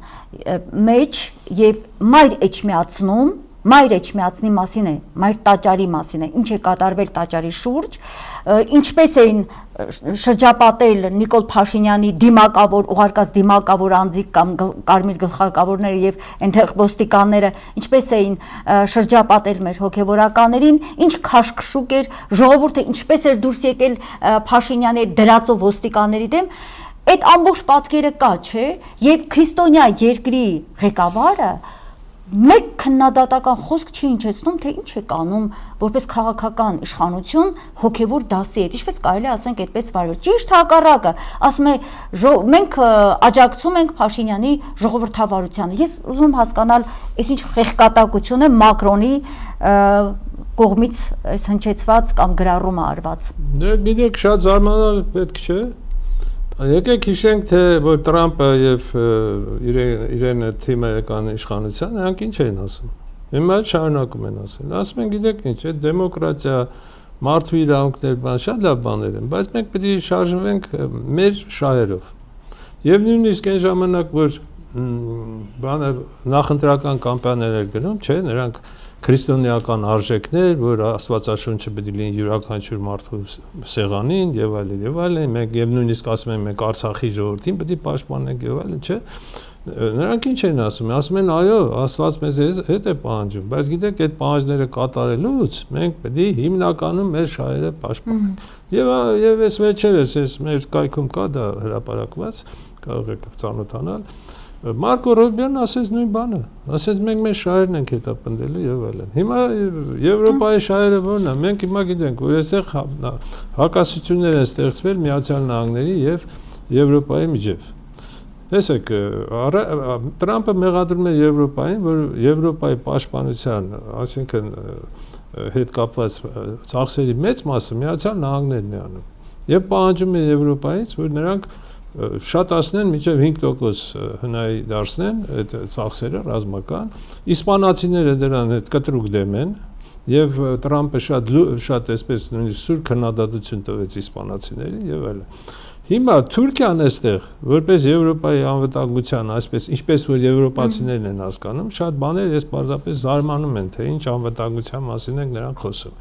մեջ եւ մայր էջմիածնում, մայր էջմիածնի մասին է, մայր տաճարի մասին է, ինչ է կատարվել տաճարի շուրջ, ինչպես էին շրջապատել Նիկոլ Փաշինյանի դիմակավոր, ուղարկած դիմակավոր անձիկ կամ կարմիր գլխարկավորները եւ այնտեղ ոստիկանները, ինչպես էին շրջապատել մեր հոգեվորականներին, ինչ քաշքշուկ էր, ժողովուրդը ինչպես էր դուրս եկել Փաշինյանի դրածով ոստիկանների դեմ, այդ ամբողջ պատկերը կա, չէ՞, եւ քրիստոնյա երկրի ղեկավարը մեկ քննադատական խոսք չի հնչեցնում, թե ինչ է կանում որպես քաղաքական իշխանություն հոգևոր դասի հետ, ինչպես կարելի է ասենք այդպես վարվել։ Ճիշտ հակառակը, ասում է մենք աջակցում ենք Փաշինյանի ժողովրդավարությանը։ Ես ուզում եմ հասկանալ, այս ինչ խեղկատակություն է Մակրոնի կողմից այս հնչեցված կամ գրառումը արված։ Դե գիտեք, շատ զարմանալ պետք չէ։ Եկեք հիշենք, թե որ Տրամպը եւ իրեն թիմը եկան իշխանության, նրանք ինչ էին ասում։ Հիմա շարունակում են ասել։ Ասում են, գիտեք ինչ է, դեմոկրատիա, մարդու իրավունքներ, բան, շատ լավ բաներ են, բայց մենք պետք է շարժվենք մեր շահերով։ Եվ նույնիսկ այն ժամանակ, որ բանը նախընտրական կամպանիաներ էր գնում, չէ, նրանք քրիստոնեական արժեքներ, որ Աստվածաշունչը պետք է լինի յուրաքանչյուր մարդու սեղանին եւ այլն, մենք եւ նույնիսկ ասում ենք մենք Արցախի ժողովրդին պետք է պաշտպանենք եւ այլն, չէ։ նրանք ինչ են ասում են այո, Աստված մեզ հետ է պահանջում, բայց գիտեք այդ պահանջները կատարելուց մենք պետք է հիմնականում մեր շահերը պաշտպանենք։ Եվ այս վերջերս այս մեր կայքում կա դա հրապարակված, կարող եք ծանոթանալ։ Մարկո Ռուբիոն ասեց նույն բանը, ասեց մենք մեր շահերն ենք հետապնդելու եւ այլն։ Հիմա Եվրոպայի շահերը ո՞րն է։ Մենք հիմա գիտենք, որ այստեղ հակասություններ են ստեղծվել Միացյալ Նահանգների եւ Եվրոպայի միջեւ։ Տեսեք, Տրամպը մեղադրում է Եվրոպային, որ Եվրոպայի պաշտպանության, այսինքն հետ կապված ծախսերի մեծ մասը Միացյալ Նահանգներն է անում։ Եվ պահանջում է Եվրոպայից, որ նրանք շատացնեն մինչև 5% հնայի դարձնեն այդ ծախսերը ռազմական, իսպանացիները դրան հետ կտրուկ դեմ են եւ Տրամպը շատ այսպես նույնիսկ սուր քննադատություն տվեց իսպանացիների եւ այլն։ Հիմա Թուրքիան այստեղ որպես Եվրոպայի անվտանգության, այսպես ինչպես որ եվրոպացիներն են հասկանում, շատ բաներ ես պարզապես զարմանում եմ, թե ինչ անվտանգության մասին են նրանք խոսում։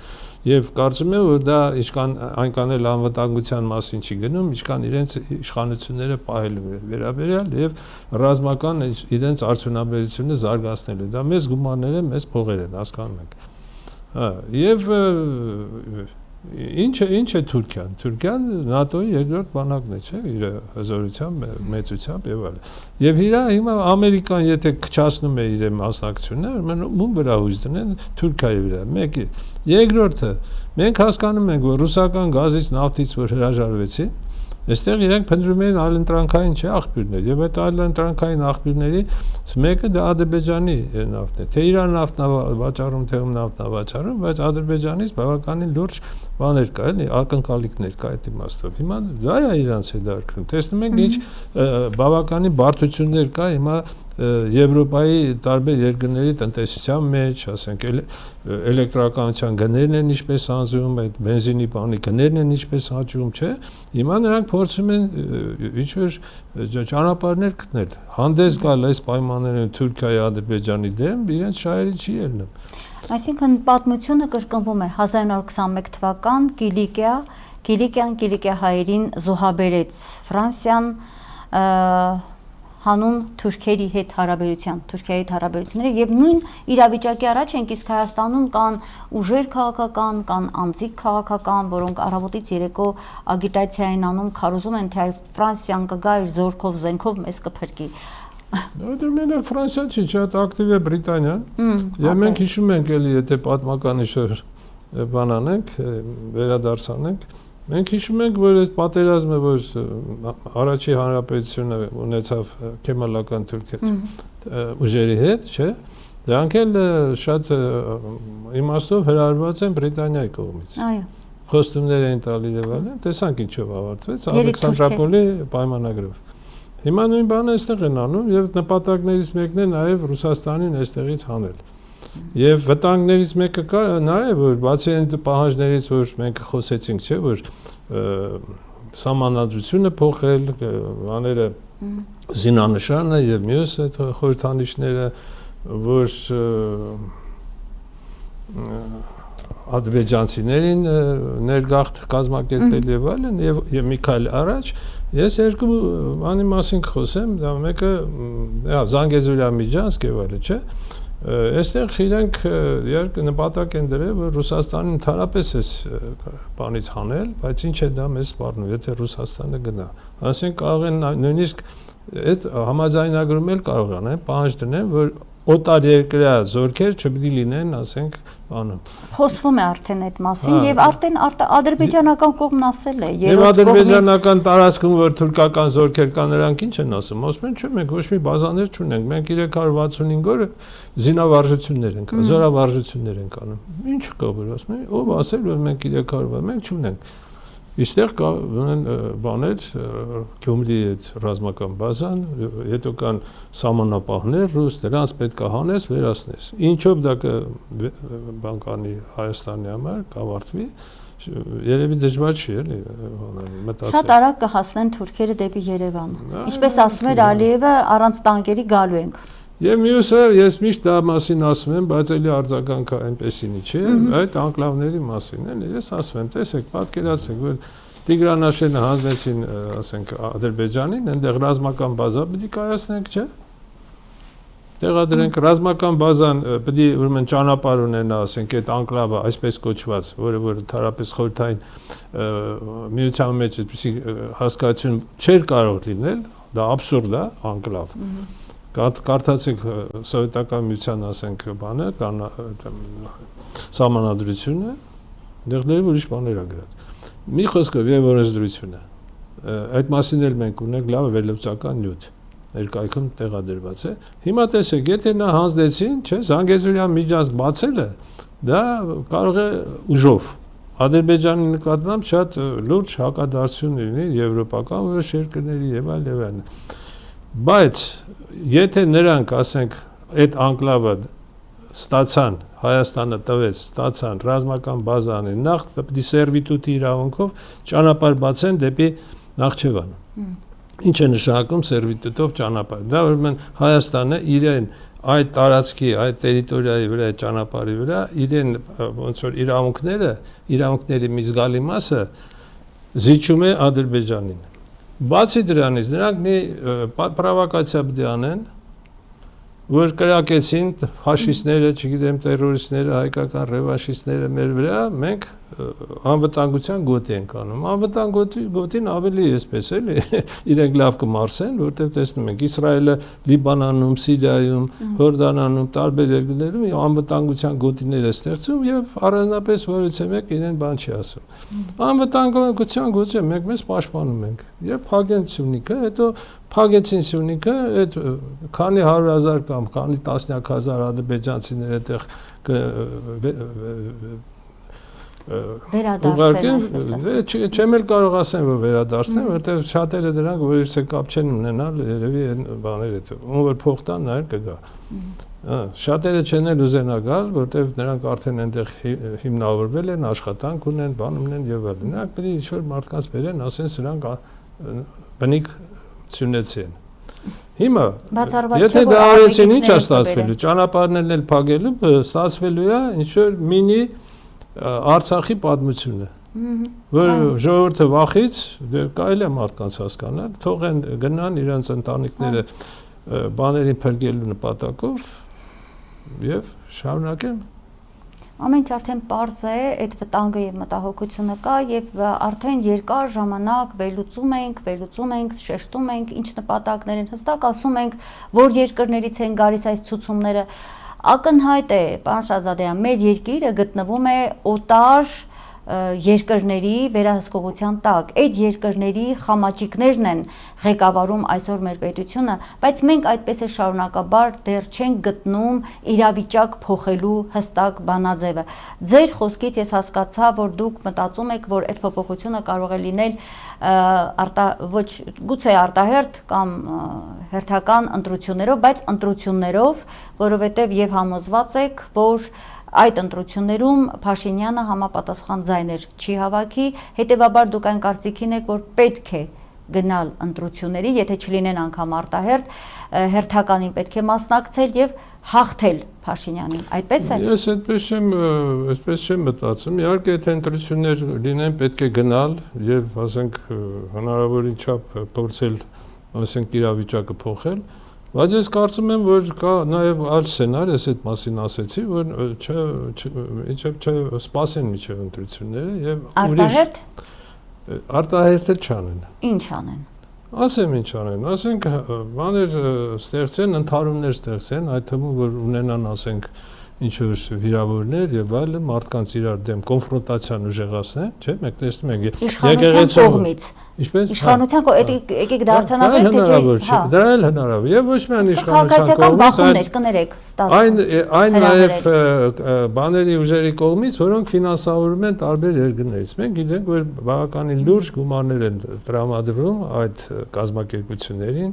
Եվ կարծում եմ, որ դա այնքան էլ անվտանգության մասին չի գնում, ինչքան իրենց իշխանությունները պահելու վերաբերյալ եւ ռազմական իրենց արդյունաբերությունը զարգացնելու։ Դա մեծ գումարներ են, մեծ փողեր են, հասկանում եք։ Եվ ինչ է Թուրքիան։ Թուրքիան ՆԱՏՕ-ի երկրորդ բանակն է, չէ՞, իր հզորությամբ, մեծությամբ եւ այլն։ Եվ հիմա Ամերիկան եթե քչացնում է իր մասնակցությունը, ում վրա հույս դնեն Թուրքիայի վրա։ Մեկի։ Երկրորդը, մենք հասկանում ենք, որ ռուսական գազից, նավթից որ հրաժարվեցին, այստեղ իրենք փնտրում էին այլընտրանքային աղբյուրներ, եւ այդ այլընտրանքային աղբյուրներից մեկը դա Ադրբեջանի նավթն է։ Թե Իրան նավթն է վաճառում, թե ում նավթն է վաճառում, բայց Ադրբեջանից բավականին լուրջ բաներ կա, էլի, ակնկալիքներ կա այդ իմաստով։ Հիմա դա է իրանց հետաքրքրում։ Տեսնում ենք ինչ բավականին բարդություններ կա հիմա Եվրոպայի տարբեր երկրների տնտեսության մեջ, ասենք էլեկտրականության գներն են ինչպես անձում, այդ բենզինի բանի գներն են ինչպես աճում, չէ՞։ Հիմա նրանք փորձում են ինչ-որ ճանապարհներ գտնել։ Հանդես գալ այս պայմաններում Թուրքիայի, Ադրբեջանի դեմ իրենց շահերի չի ելնում։ Այսինքն պատմությունը կրկնվում է 1921 թվական Կիլիկիա հայերին զոհաբերեց Ֆրանսիան հանուն Թուրքիայի հետ հարաբերությունները եւ նույն իրավիճակի առաջ ենք, իսկ Հայաստանում կան ուժեր քաղաքական, կան անձիկ քաղաքական, որոնք առավոտից երեկո ագիտացիային անում, քարոզում են, թե Ֆրանսիան կգա իր զորքով, զենքով մեզ կփրկի։ Դա մենակ Ֆրանսիան չի, շատ ակտիվ է Բրիտանիան։ Եվ մենք հիշում ենք էլի, եթե պատմական ինչ-որ բան անենք, վերադարձանենք, մենք հիշում ենք, որ այս պատերազմը, որ առաջի հանրապետությունը ունեցավ քեմալական թուրք ուժերի հետ, չէ՞, դրանք էլ շատ իմաստով հրաժարված են Բրիտանիայի կողմից։ Այո։ Խոստումներ էին տալի եւ այլն, տեսանք ինչով ավարտվեց Ալեքսանդրապոլի պայմանագրով։ Հիմա նույն բանը այստեղ են անում եւ նպատակներից մեկն է նաեւ Ռուսաստանին այստեղից հանել։ Եվ վտանգներից մեկը կա նաեւ, որ բացի այն պահանջներից, որ մենք խոսեցինք, չէ, որ սահմանադրությունը փոխել, բաները զինանշանը եւ մյուս այդ խորհրդանիշները, որ ադրբեջանցիներին ներգաղթ կազմակերպել եւ այլն եւ մի քայլ առաջ ես երկու բանի մասին կխոսեմ, դա մեկը Զանգեզուրյա Միջանցք եւ այլն, չէ։ Այստեղ իրենք նպատակ են դրել, որ Ռուսաստանին ընդհանրապես էս բանից հանել, բայց ինչ է դա մեզ սպառնում, եթե Ռուսաստանը գնա։ Ասենք կարող են նույնիսկ այդ համաձայնագրում էլ կարող են պահանջ դնել, որ օտար երկրյա զորքեր չպետք է լինեն, ասենք, բանում։ Խոսվում է արդեն այդ մասին եւ արդեն ադրբեջանական կողմն ասել է, երրորդ կողմի։ Եվ ադրբեջանական տարածքում, որ թուրքական զորքեր կան, նրանք ինչ են ասում։ Ասում են, չէ, մենք ոչ մի բազաներ չունենք, մենք 365 օր զինավարժություններ ենք, զորավարժություններ ենք անում։ Ինչ կա որ ասում են, ով ասել որ մենք 300, մենք չունենք։ Իստեղ կա բաներ, Գյումրի այդ ռազմական բազան, հետո կան սահմանապահներ ռուս, դրանց պետք է հանես, վերացնես։ Ինչով դա բան կանի Հայաստանի համար, կավարտվի, երևի դժվար չի, էլի, մտածել։ Շատ արագ կհասնեն թուրքերը դեպի Երևան։ Ինչպես ասում էր Ալիևը, առանց տանկերի գալու ենք։ Եվ մյուսը, ես միշտ դա մասին ասում եմ, բայց էլի արձագանքը այնպեսինի չէ, այդ անկլավների մասին, էլի, ես ասում եմ, տեսեք, պատկերացրեք, որ Տիգրանաշենը հանձնեցին, ասենք, Ադրբեջանին, այնտեղ ռազմական բազա պիտի կայացնենք, չէ։ տեղադրենք ռազմական բազան պետք է ուրեմն ճանապարհ ունենա, ասենք այդ անկլավը այսպես կոչված, որը ընդհանրապես խորհրդային միության մեջ այդպիսի հասկացություն չէր կարող լինել, դա աբսուրդ է, անկլավ։ Կարդացեք սովետական միության, ասենք, բանը, սահմանադրությունը, դեղների ուրիշ բաներ ա գրած։ Մի խոսքով եւ օրենսդրությունը։ Այդ մասին էլ մենք ունենք լավ վերլուծական նյութ։ Ներկայքում տեղադրված է։ Հիմա տեսեք, եթե նա հանձնեցին, չէ, Զանգեզուրյան միջանցք բացելը, դա կարող է ուժով Ադրբեջանի նկատմամբ շատ լուրջ հակադարձություն լինի եվրոպական որոշ երկրների եւ այլն։ Բայց եթե նրանք, ասենք, այդ անկլավը ստացան, Հայաստանը տվեց, ստացան ռազմական բազան, նախ պետք է սերվիտուտի իրավունքով ճանապարհ բացեն դեպի Նախճեվան։ Ինչ է նշանակում սերվիտուտով ճանապարհ։ Դա ուրեմն Հայաստանը իրեն այդ տարածքի, այդ տերիտորիայի վրա, այդ ճանապարհի վրա իրեն ոնց որ իրավունքների մի զգալի մասը զիջում է Ադրբեջանին։ Բացի դրանից նրանք մի պրովոկացիա պետք է անեն, որ կրակեցին ֆաշիստները, չգիտեմ, տերորիստները, հայկական ռևանշիստները մեր վրա, մենք անվտանգության գոտի ենք անում։ Անվտանգ գոտին ավելի էսպես էլի, իրենք լավ կմարսեն, որտեղ տեսնում ենք Իսրայելը, Լիբանանում, Սիրիայում, Հորդանանում, տարբեր երկրներում անվտանգության գոտիներ է ստեղծում եւ առանձնապես որից է մեկ իրեն բան չի ասում։ Անվտանգության գոտի մենք մեզ պաշտպանում ենք։ Եվ փակեն Սյունիքը, հետո փակեցին Սյունիքը, այդ քանի 100,000 կամ քանի տասնյակ հազար ադրբեջանցիներ այդտեղ վերադարձել, չեմ էլ կարող ասեմ, որ վերադարձնեմ, որտեղ շատերը դրանք որից է կապ չեն ունենալ, երևի այն բաները, ում որ փող տան, նա էլ կգա։ Շատերը չեն էլ ուզենա գալ, որտեղ նրանք արդեն այնտեղ հիմնավորվել են, աշխատանք ունեն, բան ունեն եւ այլն։ Նրանք պետք է ինչ-որ մարդկանց բերեն, ասեն սրանք բնիկ Սյունեցի են։ Հիմա, եթե դա արեցին, ինչ է ստացվելու, ճանապարհներն էլ փակելու, ստացվելու է ինչ-որ մինի Արցախի պատմությունը, որ ժողովուրդը վախից կարելի է մարդկանց հասկանալ, թողեն գնան իրենց ընտանիքները բաներին փրկելու նպատակով եւ շարունակեն։ Ամեն ինչ արդեն պարզ է, այդ վտանգը եւ մտահոգությունը կա եւ արդեն երկար ժամանակ վերլուծում ենք, շեշտում ենք, ինչ նպատակներ են, հստակ ասում ենք, որ երկրներից են գալիս այս ցուցումները։ Ակնհայտ է, պարոն Շահզադյան, մեր երկիրը գտնվում է օտար երկրների վերահսկողության տակ, այդ երկրների խամաճիկներն են ղեկավարում այսօր մեր պետությունը, բայց մենք այդպես է շարունակաբար դեռ չենք գտնում իրավիճակ փոխելու հստակ բանաձևը։ Ձեր խոսքից ես հասկացա, որ դուք մտածում եք, որ այդ փոփոխությունը կարող է լինել ոչ գուցե արտահերթ կամ հերթական ընտրություններով, բայց ընտրություններով, որովհետև եւ համոզված եք, որ այդ ընտրություններում Փաշինյանը համապատասխան ձայներ չի հավաքի, հետևաբար դուք այն կարծիքին եք, որ պետք է գնալ ընտրությունների, եթե չլինեն անգամ արտահերթ, հերթականին պետք է մասնակցել եւ հաղթել Փաշինյանին, այդպես է։ Ես այսպես չեմ մտածում, իհարկե եթե ընտրություններ լինեն, պետք է գնալ եւ ասենք հնարավորին չափ փորձել, ասենք իրավիճակը փոխել, բայց ես կարծում եմ, որ կա նաեւ այլ սցենար, ես այդ մասին ասեցի, որ չսպասեն միջև ընտրությունները եւ արտահերթ արտահերթ չանեն։ Ինչ անեն։ Ասեմ ինչ անեն, ասենք բաներ ստեղծեն, ընդհարումներ ստեղծեն, այդ թվում որ ունենան, ասենք ինչ-որ վիրավորներ եւ այլն, մարդկանց իրար դեմ կոնֆրոնտացիան ուժեղացնեն, չէ՞, մենք տեսնում ենք եկեղեցու կողմից։ Ինչպես։ Իշխանության եկեք դարձանաբար թե չէ։ Դա էլ հնարավոր է։ Եվ ոչ միայն իշխանության կողմից, այն նաեւ բաների ուժերի կողմից, որոնք ֆինանսավորում են տարբեր երկրներից։ Մենք գիտենք, որ բավականին լուրջ գումարներ են տրամադրվում այդ կազմակերպություններին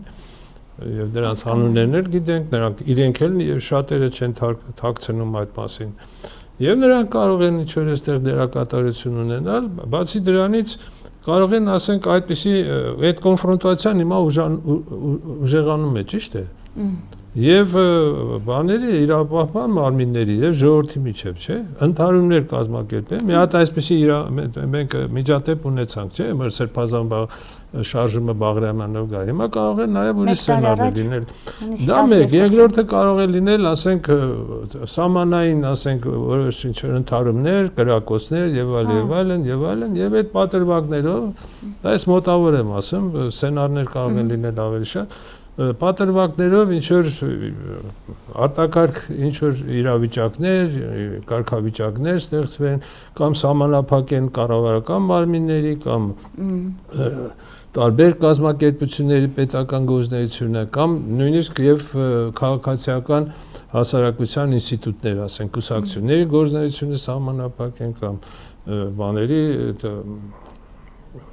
եւ դրանց անուններն էլ գիտենք, նրանք իրենք էլ շատերը չեն թաքցնում այդ մասին։ Եվ նրանք կարող են ինչ-որ այստեղ դերակատարություն ունենալ, բացի դրանից կարող են, ասենք, այդպիսի այդ կոնֆրոնտացիան հիմա ուժեղանում է, ճիշտ է։ եւ բաների իրապահման մարմինների եւ ժողովրդի միջեւ, չէ, ընդհանրումներ կազմակերպել։ Մի հատ այսպեսի մենք միջադեպ ունեցանք, չէ, մեր Սերբազան շարժումը Բաղրամյանով գա։ Հիմա կարող է նաեւ ուրիշ սցենարներ լինել։ Դա մեկ, երկրորդը կարող է լինել, ասենք, սահմանային, ասենք, որոշ ինչ-որ ընդհանրումներ, կրակոցներ եւ այլն, եւ այդ պատրվակներով, դա ես մոտավոր եմ ասում, սցենարներ կարող են լինել ավելի շատ։ Պատրվակներով ինչ-որ արտակարգ ինչ-որ իրավիճակներ, կարգավիճակներ ստեղծվեն, կամ սահմանափակեն կառավարական մարմինների, կամ տարբեր կազմակերպությունների պետական գործունեությունը, կամ նույնիսկ եւ քաղաքացիական հասարակության ինստիտուտներ, ասենք, կուսակցությունների գործունեությունը սահմանափակեն, կամ բաների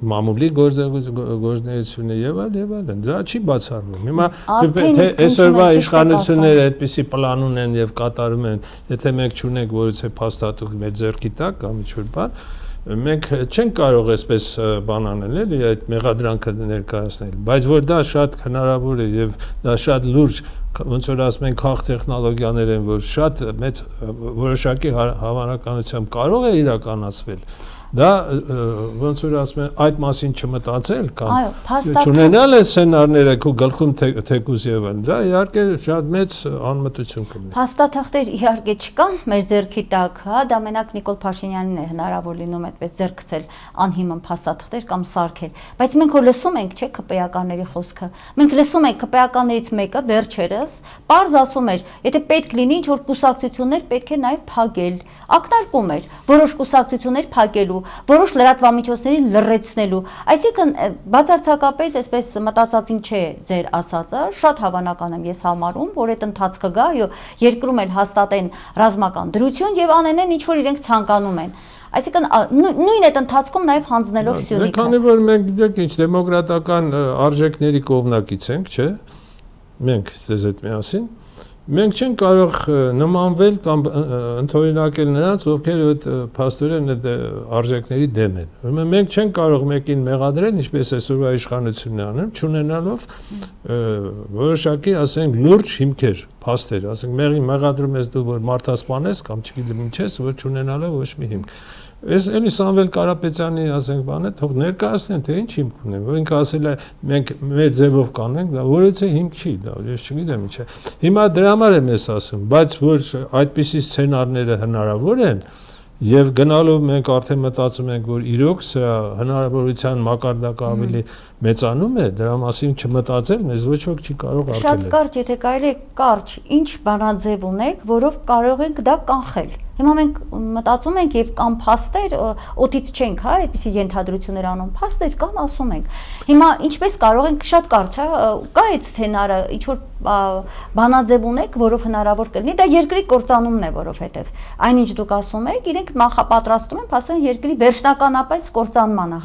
մամուլի գործունեությունը եւ այլն, դա չի բացառվում։ Հիմա թե այսօրվա իշխանությունները այդպիսի պլան ունեն եւ կատարում են, եթե մենք չունենք որևէ փաստաթուղթ մեր ձեռքի տակ կամ ինչ-որ բան, մենք չենք կարող այսպես բան անել, էլի, այդ մեղադրանքը ներկայացնել, բայց որ դա շատ հնարավոր է եւ դա շատ լուրջ, ոնց որ ասում են, քաղ տեխնոլոգիաներ են, որ շատ մեծ որոշակի հավանականությամբ կարող է իրականացվել։ Դա ոնց որ ասում են, այդ մասին չմտածել կամ չունենալ է սցենարները քո գլխում թեկուզ եւ այլն, դա իհարկե շատ մեծ անմտություն կլինի։ Փաստաթղթեր իհարկե չկան մեր ձեռքի տակ, հա, դա մենակ Նիկոլ Փաշինյանին է հնարավոր լինում այդպես ձեռքցել անհիմն փաստաթղթեր կամ սարքել, բայց մենք որ լսում ենք, չէ, ԿՊԵ-ականների խոսքը, մենք լսում ենք ԿՊԵ-ականներից մեկը վերջերս պարզ ասում էր, եթե պետք լինի ինչ-որ կուսակցություններ պետք է նաեւ փակել, ակնարկում էր որոշ կուսակցություններ փակելու, որոշ լրատվամիջոցներին լռեցնելու, այսինքն բացարձակապես այսպես մտածածին չէ ձեր ասածը, շատ հավանական եմ ես համարում, որ այդ ընթացքը գա, երկրում էլ հաստատեն ռազմական դրություն եւ անենեն ինչ որ իրենք ցանկանում են։ Այսինքն նույն այդ ընթացքում նաեւ հանձնելով Սյունիքը։ Քանի որ մենք գիտեք ինչ դեմոկրատական արժեքների կողմնակից ենք, չէ՞։ Մենք դες այդ միասին մենք չենք կարող նմանվել կամ ընդօրինակել նրանց, ովքեր այդ փաստորեն այդ արժեքների դեմ են։ Ուրեմն մենք չենք կարող մեկին մեղադրել, ինչպես այսօրվա իշխանությունն է անում, չունենալով որոշակի, ասենք, լուրջ հիմքեր, փաստեր, ասենք, մեղադրում ես դու, որ մարդասպան ես կամ չգիտեմ ինչ ես, որ չունենալով ոչ մի հիմք։ Ես էլի Սամվել Կարապետյանի, ասենք, բանը թող ներկայացնեն, թե ինչ հիմք ունեն, որ ինքը ասել է մենք մեր ձևով կանենք, դա որևէ հիմք չի, դա ես չգիտեմ ինչ է։ Հիմա դրա համար եմ ես ասում, բայց որ այդպիսի սցենարները հնարավոր են եւ գնալով մենք արդեն մտածում ենք, որ իրոք սա հնարավորության մակարդակը ավելի մեծանում է, դրա մասին չմտածել մեզ ոչ ոք չի կարող արգելել։ Շատ կարճ, եթե կարելի է կարճ, ինչ բանաձև ունեք, որով կարող ենք դա կանխել։ Հիմա մենք մտածում ենք եւ կամ փաստեր օդից չենք, հա, այդպիսի ենթադրություններ անում, փաստեր կան, ասում ենք։ Հիմա ինչպես կարող ենք շատ կարճ, հա, կա այդ սցենարը, ինչ որ բանաձև ունեք, որով հնարավոր կլինի, դա երկրի կործանումն է, որովհետեւ այնինչ դուք ասում եք, իրենք նախապատրաստում են փաստորեն երկրի վերջնականապես կործանմանը։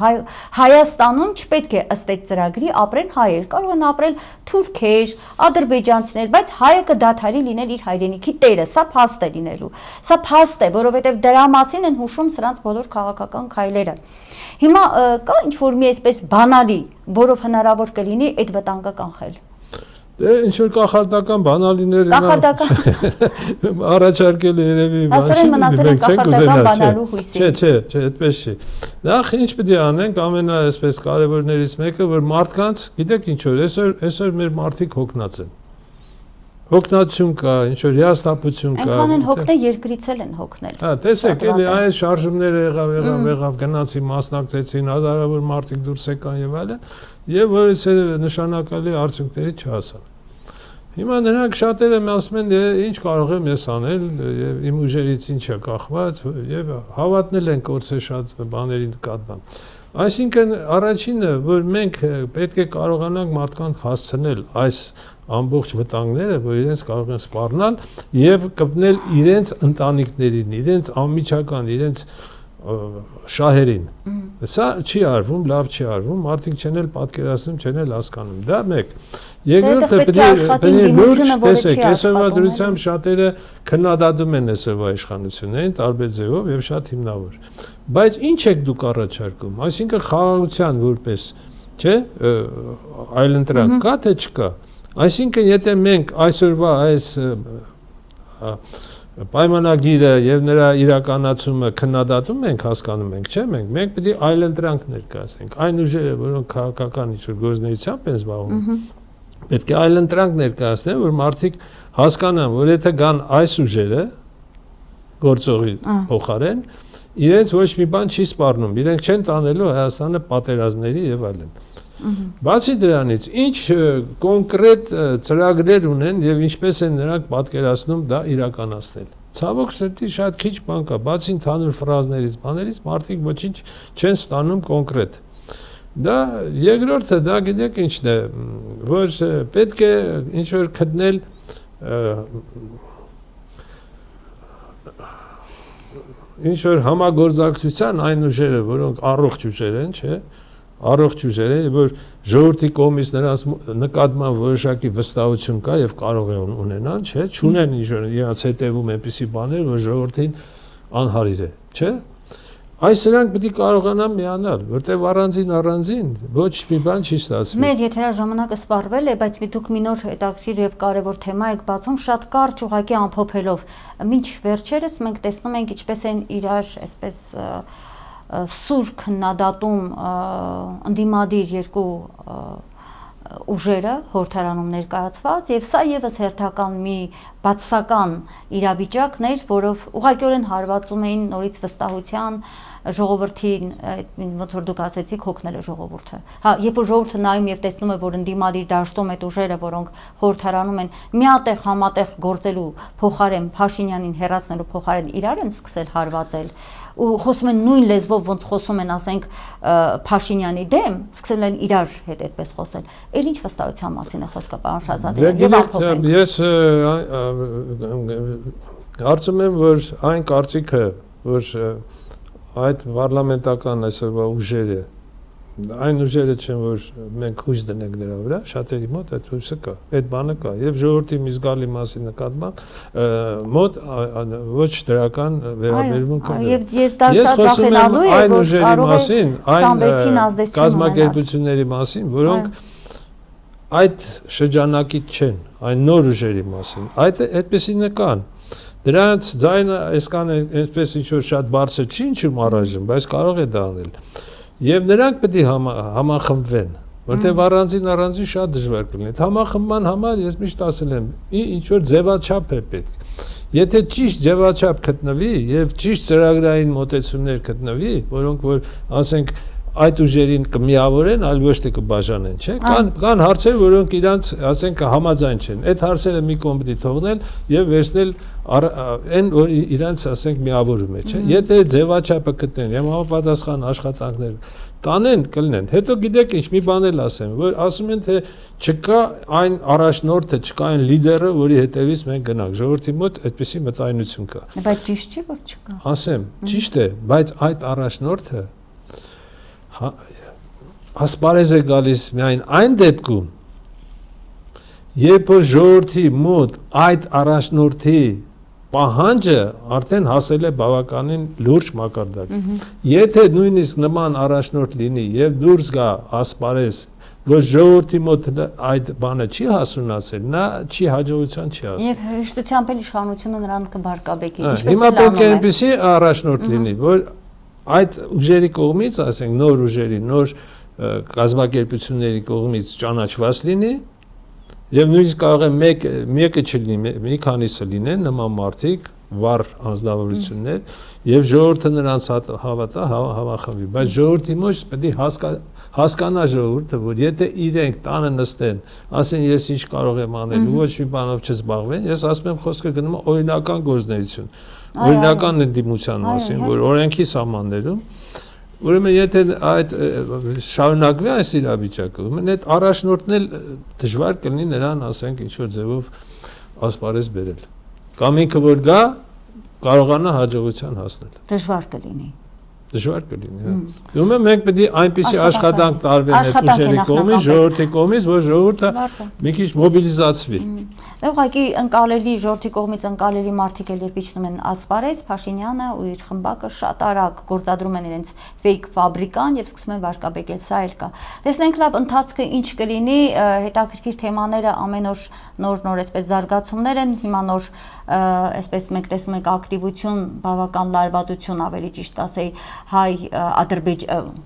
Հայաստանում չպետք է ըստ այդ ծրագրի ապրեն հայեր, կարող են ապրել թուրքեր, ադրբեջանցիներ, բայց հայը կդադարի լինել իր հայրենիքի տերը, սա փաստ է լինելու։ Սա փաստ է, որովհետև դրա մասին են հուշում սրանց բոլոր քաղաքական քայլերը։ Հիմա կա ինչ-որ մի այսպես բանալի, որով հնարավոր կլինի այդ վտանգը կանխել։ Դե ինչ որ կախարդական բանալիներ առաջարկել երևի չէ, այդպես չի։ Նախ ինչ պետք է անենք, ամենա այսպես կարևորներից մեկը, որ մարդկանց, գիտեք ինչ որ, այսօր մեր մարդիկ հոգնած են։ Հոգնածություն կա, ինչ որ հիասթափություն կա։ Այնքան են հոգնել, երկրից էլ են հոգնել։ Հա, տեսեք, էլի այս շարժումները եղավ, գնացի, մասնակցեցին, հազարավոր մարդիկ դուրս եկան եւ այլն, եւ որից նշանակալի արդյունքների չհասան։ Հիմա նրանք շատերը ասում են, ինչ կարող եմ ես անել, եւ իմ ուժերից ինչ է կախված, եւ հավատնել են կորսե շատ բաների նկատմամբ։ Այսինքն առաջինը, որ մենք պետք է կարողանանք մարդկանց հասցնել այս ամբողջ վտանգները, որ իրենց կարող են սպառնալ եւ կպնել իրենց ընտանիքներին, իրենց անմիջական, իրենց շահերին։ Սա չի արվում, լավ չի արվում, մարդիկ չեն էլ պատկերացնում, չեն էլ հասկանում։ Դա մեկ։ Երկրորդը պետք է լուրջ տեսեք, այսօրվա դրությամբ շատերը քննադատում են այսօրվա իշխանություններին տարբեր ձևով եւ շատ հիմնավոր։ Բայց ինչ եք դուք առաջարկում, այսինքն խաղաղության որպես, չէ, այլընտրանք կա թե չկա։ Այսինքն եթե մենք այսօրվա այս պայմանագիրը եւ նրա իրականացումը քննադատում ենք, հասկանում ենք, չէ՞, մենք պետք է այլընտրանք ներկայացնենք։ Այն ուժերը, որոնք քաղաքական ինչ-որ գործունեությամբ են զբաղվում, պետք է այլընտրանք ներկայացնեն, որ մարդիկ հասկանան, որ եթե գան այս ուժերը գործողի փոխարեն, իրենց ոչ մի բան չի սպառնում, իրենք չեն տանելու Հայաստանը պատերազմների եւ այլն։ Բացի դրանից, ինչ կոնկրետ ծրագրեր ունեն եւ ինչպես են նրանք պատկերացնում դա իրականացնել։ Ցավոք սրտի շատ քիչ բան կա, բացի ընդհանուր ֆրազներից, բաներից մարդիկ ոչինչ չեն ստանում կոնկրետ։ Դա երկրորդը, դա գիտեք ինչն է, որ պետք է ինչ որ գտնել ինչ որ համագործակցության այն ուժերը, որոնք առողջ ուժեր են, չէ՞, առողջ ուժեր է, որ ժողովրդի կողմից նրանց նկատմամբ որոշակի վստահություն կա եւ կարող է ունենան, չէ՞, չունեն ինչ-որ իրաց հետևում այնպիսի բաներ, որ ժողովրդին անհարիր է, չէ՞։ Այս սրանք պետք է կարողանան միանալ, որտեղ առանձին ոչ մի բան չի ստացվի։ Մեր եթերաժամանակը սպառվել է, բայց դուք մի նոր հետաքրքիր եւ կարեւոր թեմա եք բացում շատ կարճ ուղղակի ամփոփելով։ Մինչ վերջերս մենք տեսնում ենք ինչպես են իրար այսպես սուր քննադատում ընդդիմադիր երկու ուժերը խորհրդարանում ներկայացված եւ սա եւս հերթական մի բացասական իրավիճակն էր, որով ուղղակիորեն հարվածում էին նորից վստահության ժողովրդին, ոնց որ դուք ասեցիք, հոգնել է ժողովուրդը։ Հա, երբ որ ժողովուրդը նայում եւ տեսնում է, որ ընդդիմադիր դաշտում այդ ուժերը, որոնք խորհրդարանում են միատեղ համատեղ գործելու փոխարեն Փաշինյանին հեռացնելու փոխարեն իրար են սկսել հարվածել ու խոսում են նույն լեզվով, ոնց խոսում են, ասենք, Փաշինյանի դեմ, սկսել են իրար հետ այդպես խոսել։ Էլ ինչ վստահության մասին է խոսքը, պարոն Շահզադե, եւ ամփոփենք։ Ես կարծում եմ, որ այն կարծիքը, որ այդ պարլամենտական այսօրվա ուժերը, այն ուժերը չեն, որ մենք հույս դնենք դրա վրա, շատերի մոտ այդ հույսը կա, այդ բանը կա, եւ ժողովրդի մի զգալի մասի նկատմամբ մոտ ոչ դրական վերաբերմունք կա։ Եվ ես դա շատ վախենալու եմ, որ կարող է Սամբեցին ազդեցություն կազմակերպությունների մասին, որոնք այդ շրջանակից չեն, այն նոր ուժերի մասին, այդպեսին կան։ Դրանց ձայնը այսքան այսպես ինչ-որ շատ բարձր չի ինչու առայժմ, բայց կարող է դա անել։ Եվ նրանք պետք է համախմբվեն, որտեղ առանձին շատ դժվար կլինի։ Համախմբման համար ես միշտ ասել եմ, ինչ որ ձևաչափ է պետք։ Եթե ճիշտ ձևաչափ գտնվի եւ ճիշտ ծրագրային մոտեցումներ գտնվի, որոնք որ ասենք այդ ուժերին կմիավորեն, այլ ոչ թե կբաժանեն, չէ՞։ Կան հարցեր, որոնք իրանց, ասենք, համաձայն չեն։ Այդ հարցերը մի կողմ պետք է թողնել եւ վերցնել այն, որ իրանց, ասենք, միավորում է, չէ՞։ Եթե ձևաչափը գտնեն եւ համապատասխան աշխատանքներ տանեն, կլինեն։ Հետո գիտեք ինչ, մի բան էլ ասեմ, որ ասում են թե չկա այն առաջնորդը, չկա այն լիդերը, որի հետևից մենք գնանք։ Ժողովրդի մոտ այդպիսի մտայնություն կա։ Բայց ճիշտ չէ, որ չկա։ Ասեմ, ճիշտ է, բայց այդ առաջնորդը ասպարեզ է գալիս միայն այն դեպքում, երբ որ ժողովրդի մոտ այդ առաջնորդի պահանջը արդեն հասել է բավականին լուրջ մակարդակի։ Եթե նույնիսկ նման առաջնորդ լինի եւ դուրս գա ասպարեզ, որ ժողովրդի մոտ այդ բանը չի հասունացել, նա չի հաջողության չի հասել։ Եվ հեշտությամբ էլ իշխանությունը նրան կբարկաբեկի։ Հիմա պետք է այնպեսի առաջնորդ լինի, որ այդ ուժերի կողմից, ասենք, նոր ուժերի, նոր կազմակերպությունների կողմից ճանաչված լինի եւ նույնիսկ կարող է մեկը չլինի, մի քանիսը լինեն նման մարդիկ, վառ անձնավորություններ եւ ժողովուրդը նրանց հավատա, համախմբի, բայց ժողովրդի մեջ պետք է հասկանա ժողովուրդը, որ եթե իրենք տանը նստեն, ասեն ես ինչ կարող եմ անել, ոչ մի բանով չզբաղվեն, ես ասում եմ խոսքը գնում է օրինական գործունեություն, օրինական ընդդիմության մասին, որ օրենքի սահմաններում, ուրեմն եթե այդ շարունակվի այս իրավիճակը, ուրեմն այդ առաջնորդն էլ դժվար կլինի նրան, ասենք, ինչ որ ձևով ասպարեզ բերել։ Կամ ինքը որ գա կարողանա հաջողության հասնել։ Դժվար կլինի։ Դժվար կլինի։ Ուրեմն մենք պետք է այնպիսի աշխատանք տարվեն այդ ուժերի կողմից, ժողովրդի կողմից, որ ժողովուրդը մի քիչ մոբիլիզացվի։ Ուղղակի ընկալելի ժողովրդի կողմից ընկալելի մարդիկ էլ երբ իջնում են ասպարեզ, Փաշինյանը ու իր խմբակը շատ արագ գործադրում են իրենց fake ֆաբրիկան եւ սկսում են վարկաբեկել, սա էլ կա։ Տեսնենք լավ ընթացքը ինչ կլինի, հետաքրքիր թեմաները ամեն օր նոր այսպես զարգացումներ են, հիմա նոր այսպես մենք տեսնում ենք ակտիվություն, բավական լարվածություն, ավելի ճիշտ ասեի,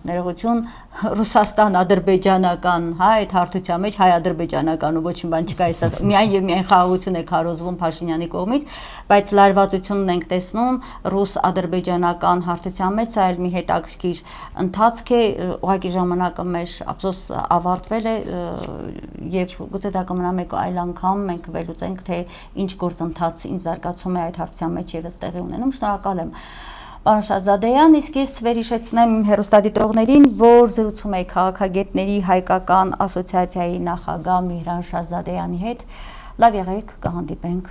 ներողություն, Ռուսաստան-ադրբեջանական, այդ հարթության մեջ հայ-ադրբեջանական ու ոչ մի բան չկա, այստեղ միայն եւ միայն խաղաղություն է քարոզվում Փաշինյանի կողմից, բայց լարվածությունն ենք տեսնում ռուս-ադրբեջանական հարթության մեջ, սա էլ մի հետաքրքիր ընթացք է, ուղղակի ժամանակը մեր ափսոս ավարտվել է եւ գուցե դա կմնա մեկ այլ անգամ մենք վերլուծենք, թե ինչ գործընթաց, ինչ զարգացում է այդ հարթության մեջ եւս տեղի ունենում։ Շնորհակալ եմ Պարոն Շահզադեյան, իսկ ես վերհիշեցնեմ հեռուստադիտողներին, որ զրուցում էի քաղաքագետների հայկական ասոցիացիայի նախագահ Միհրան Շահզադեյանի հետ։ Լավ եղեք, կհանդիպենք։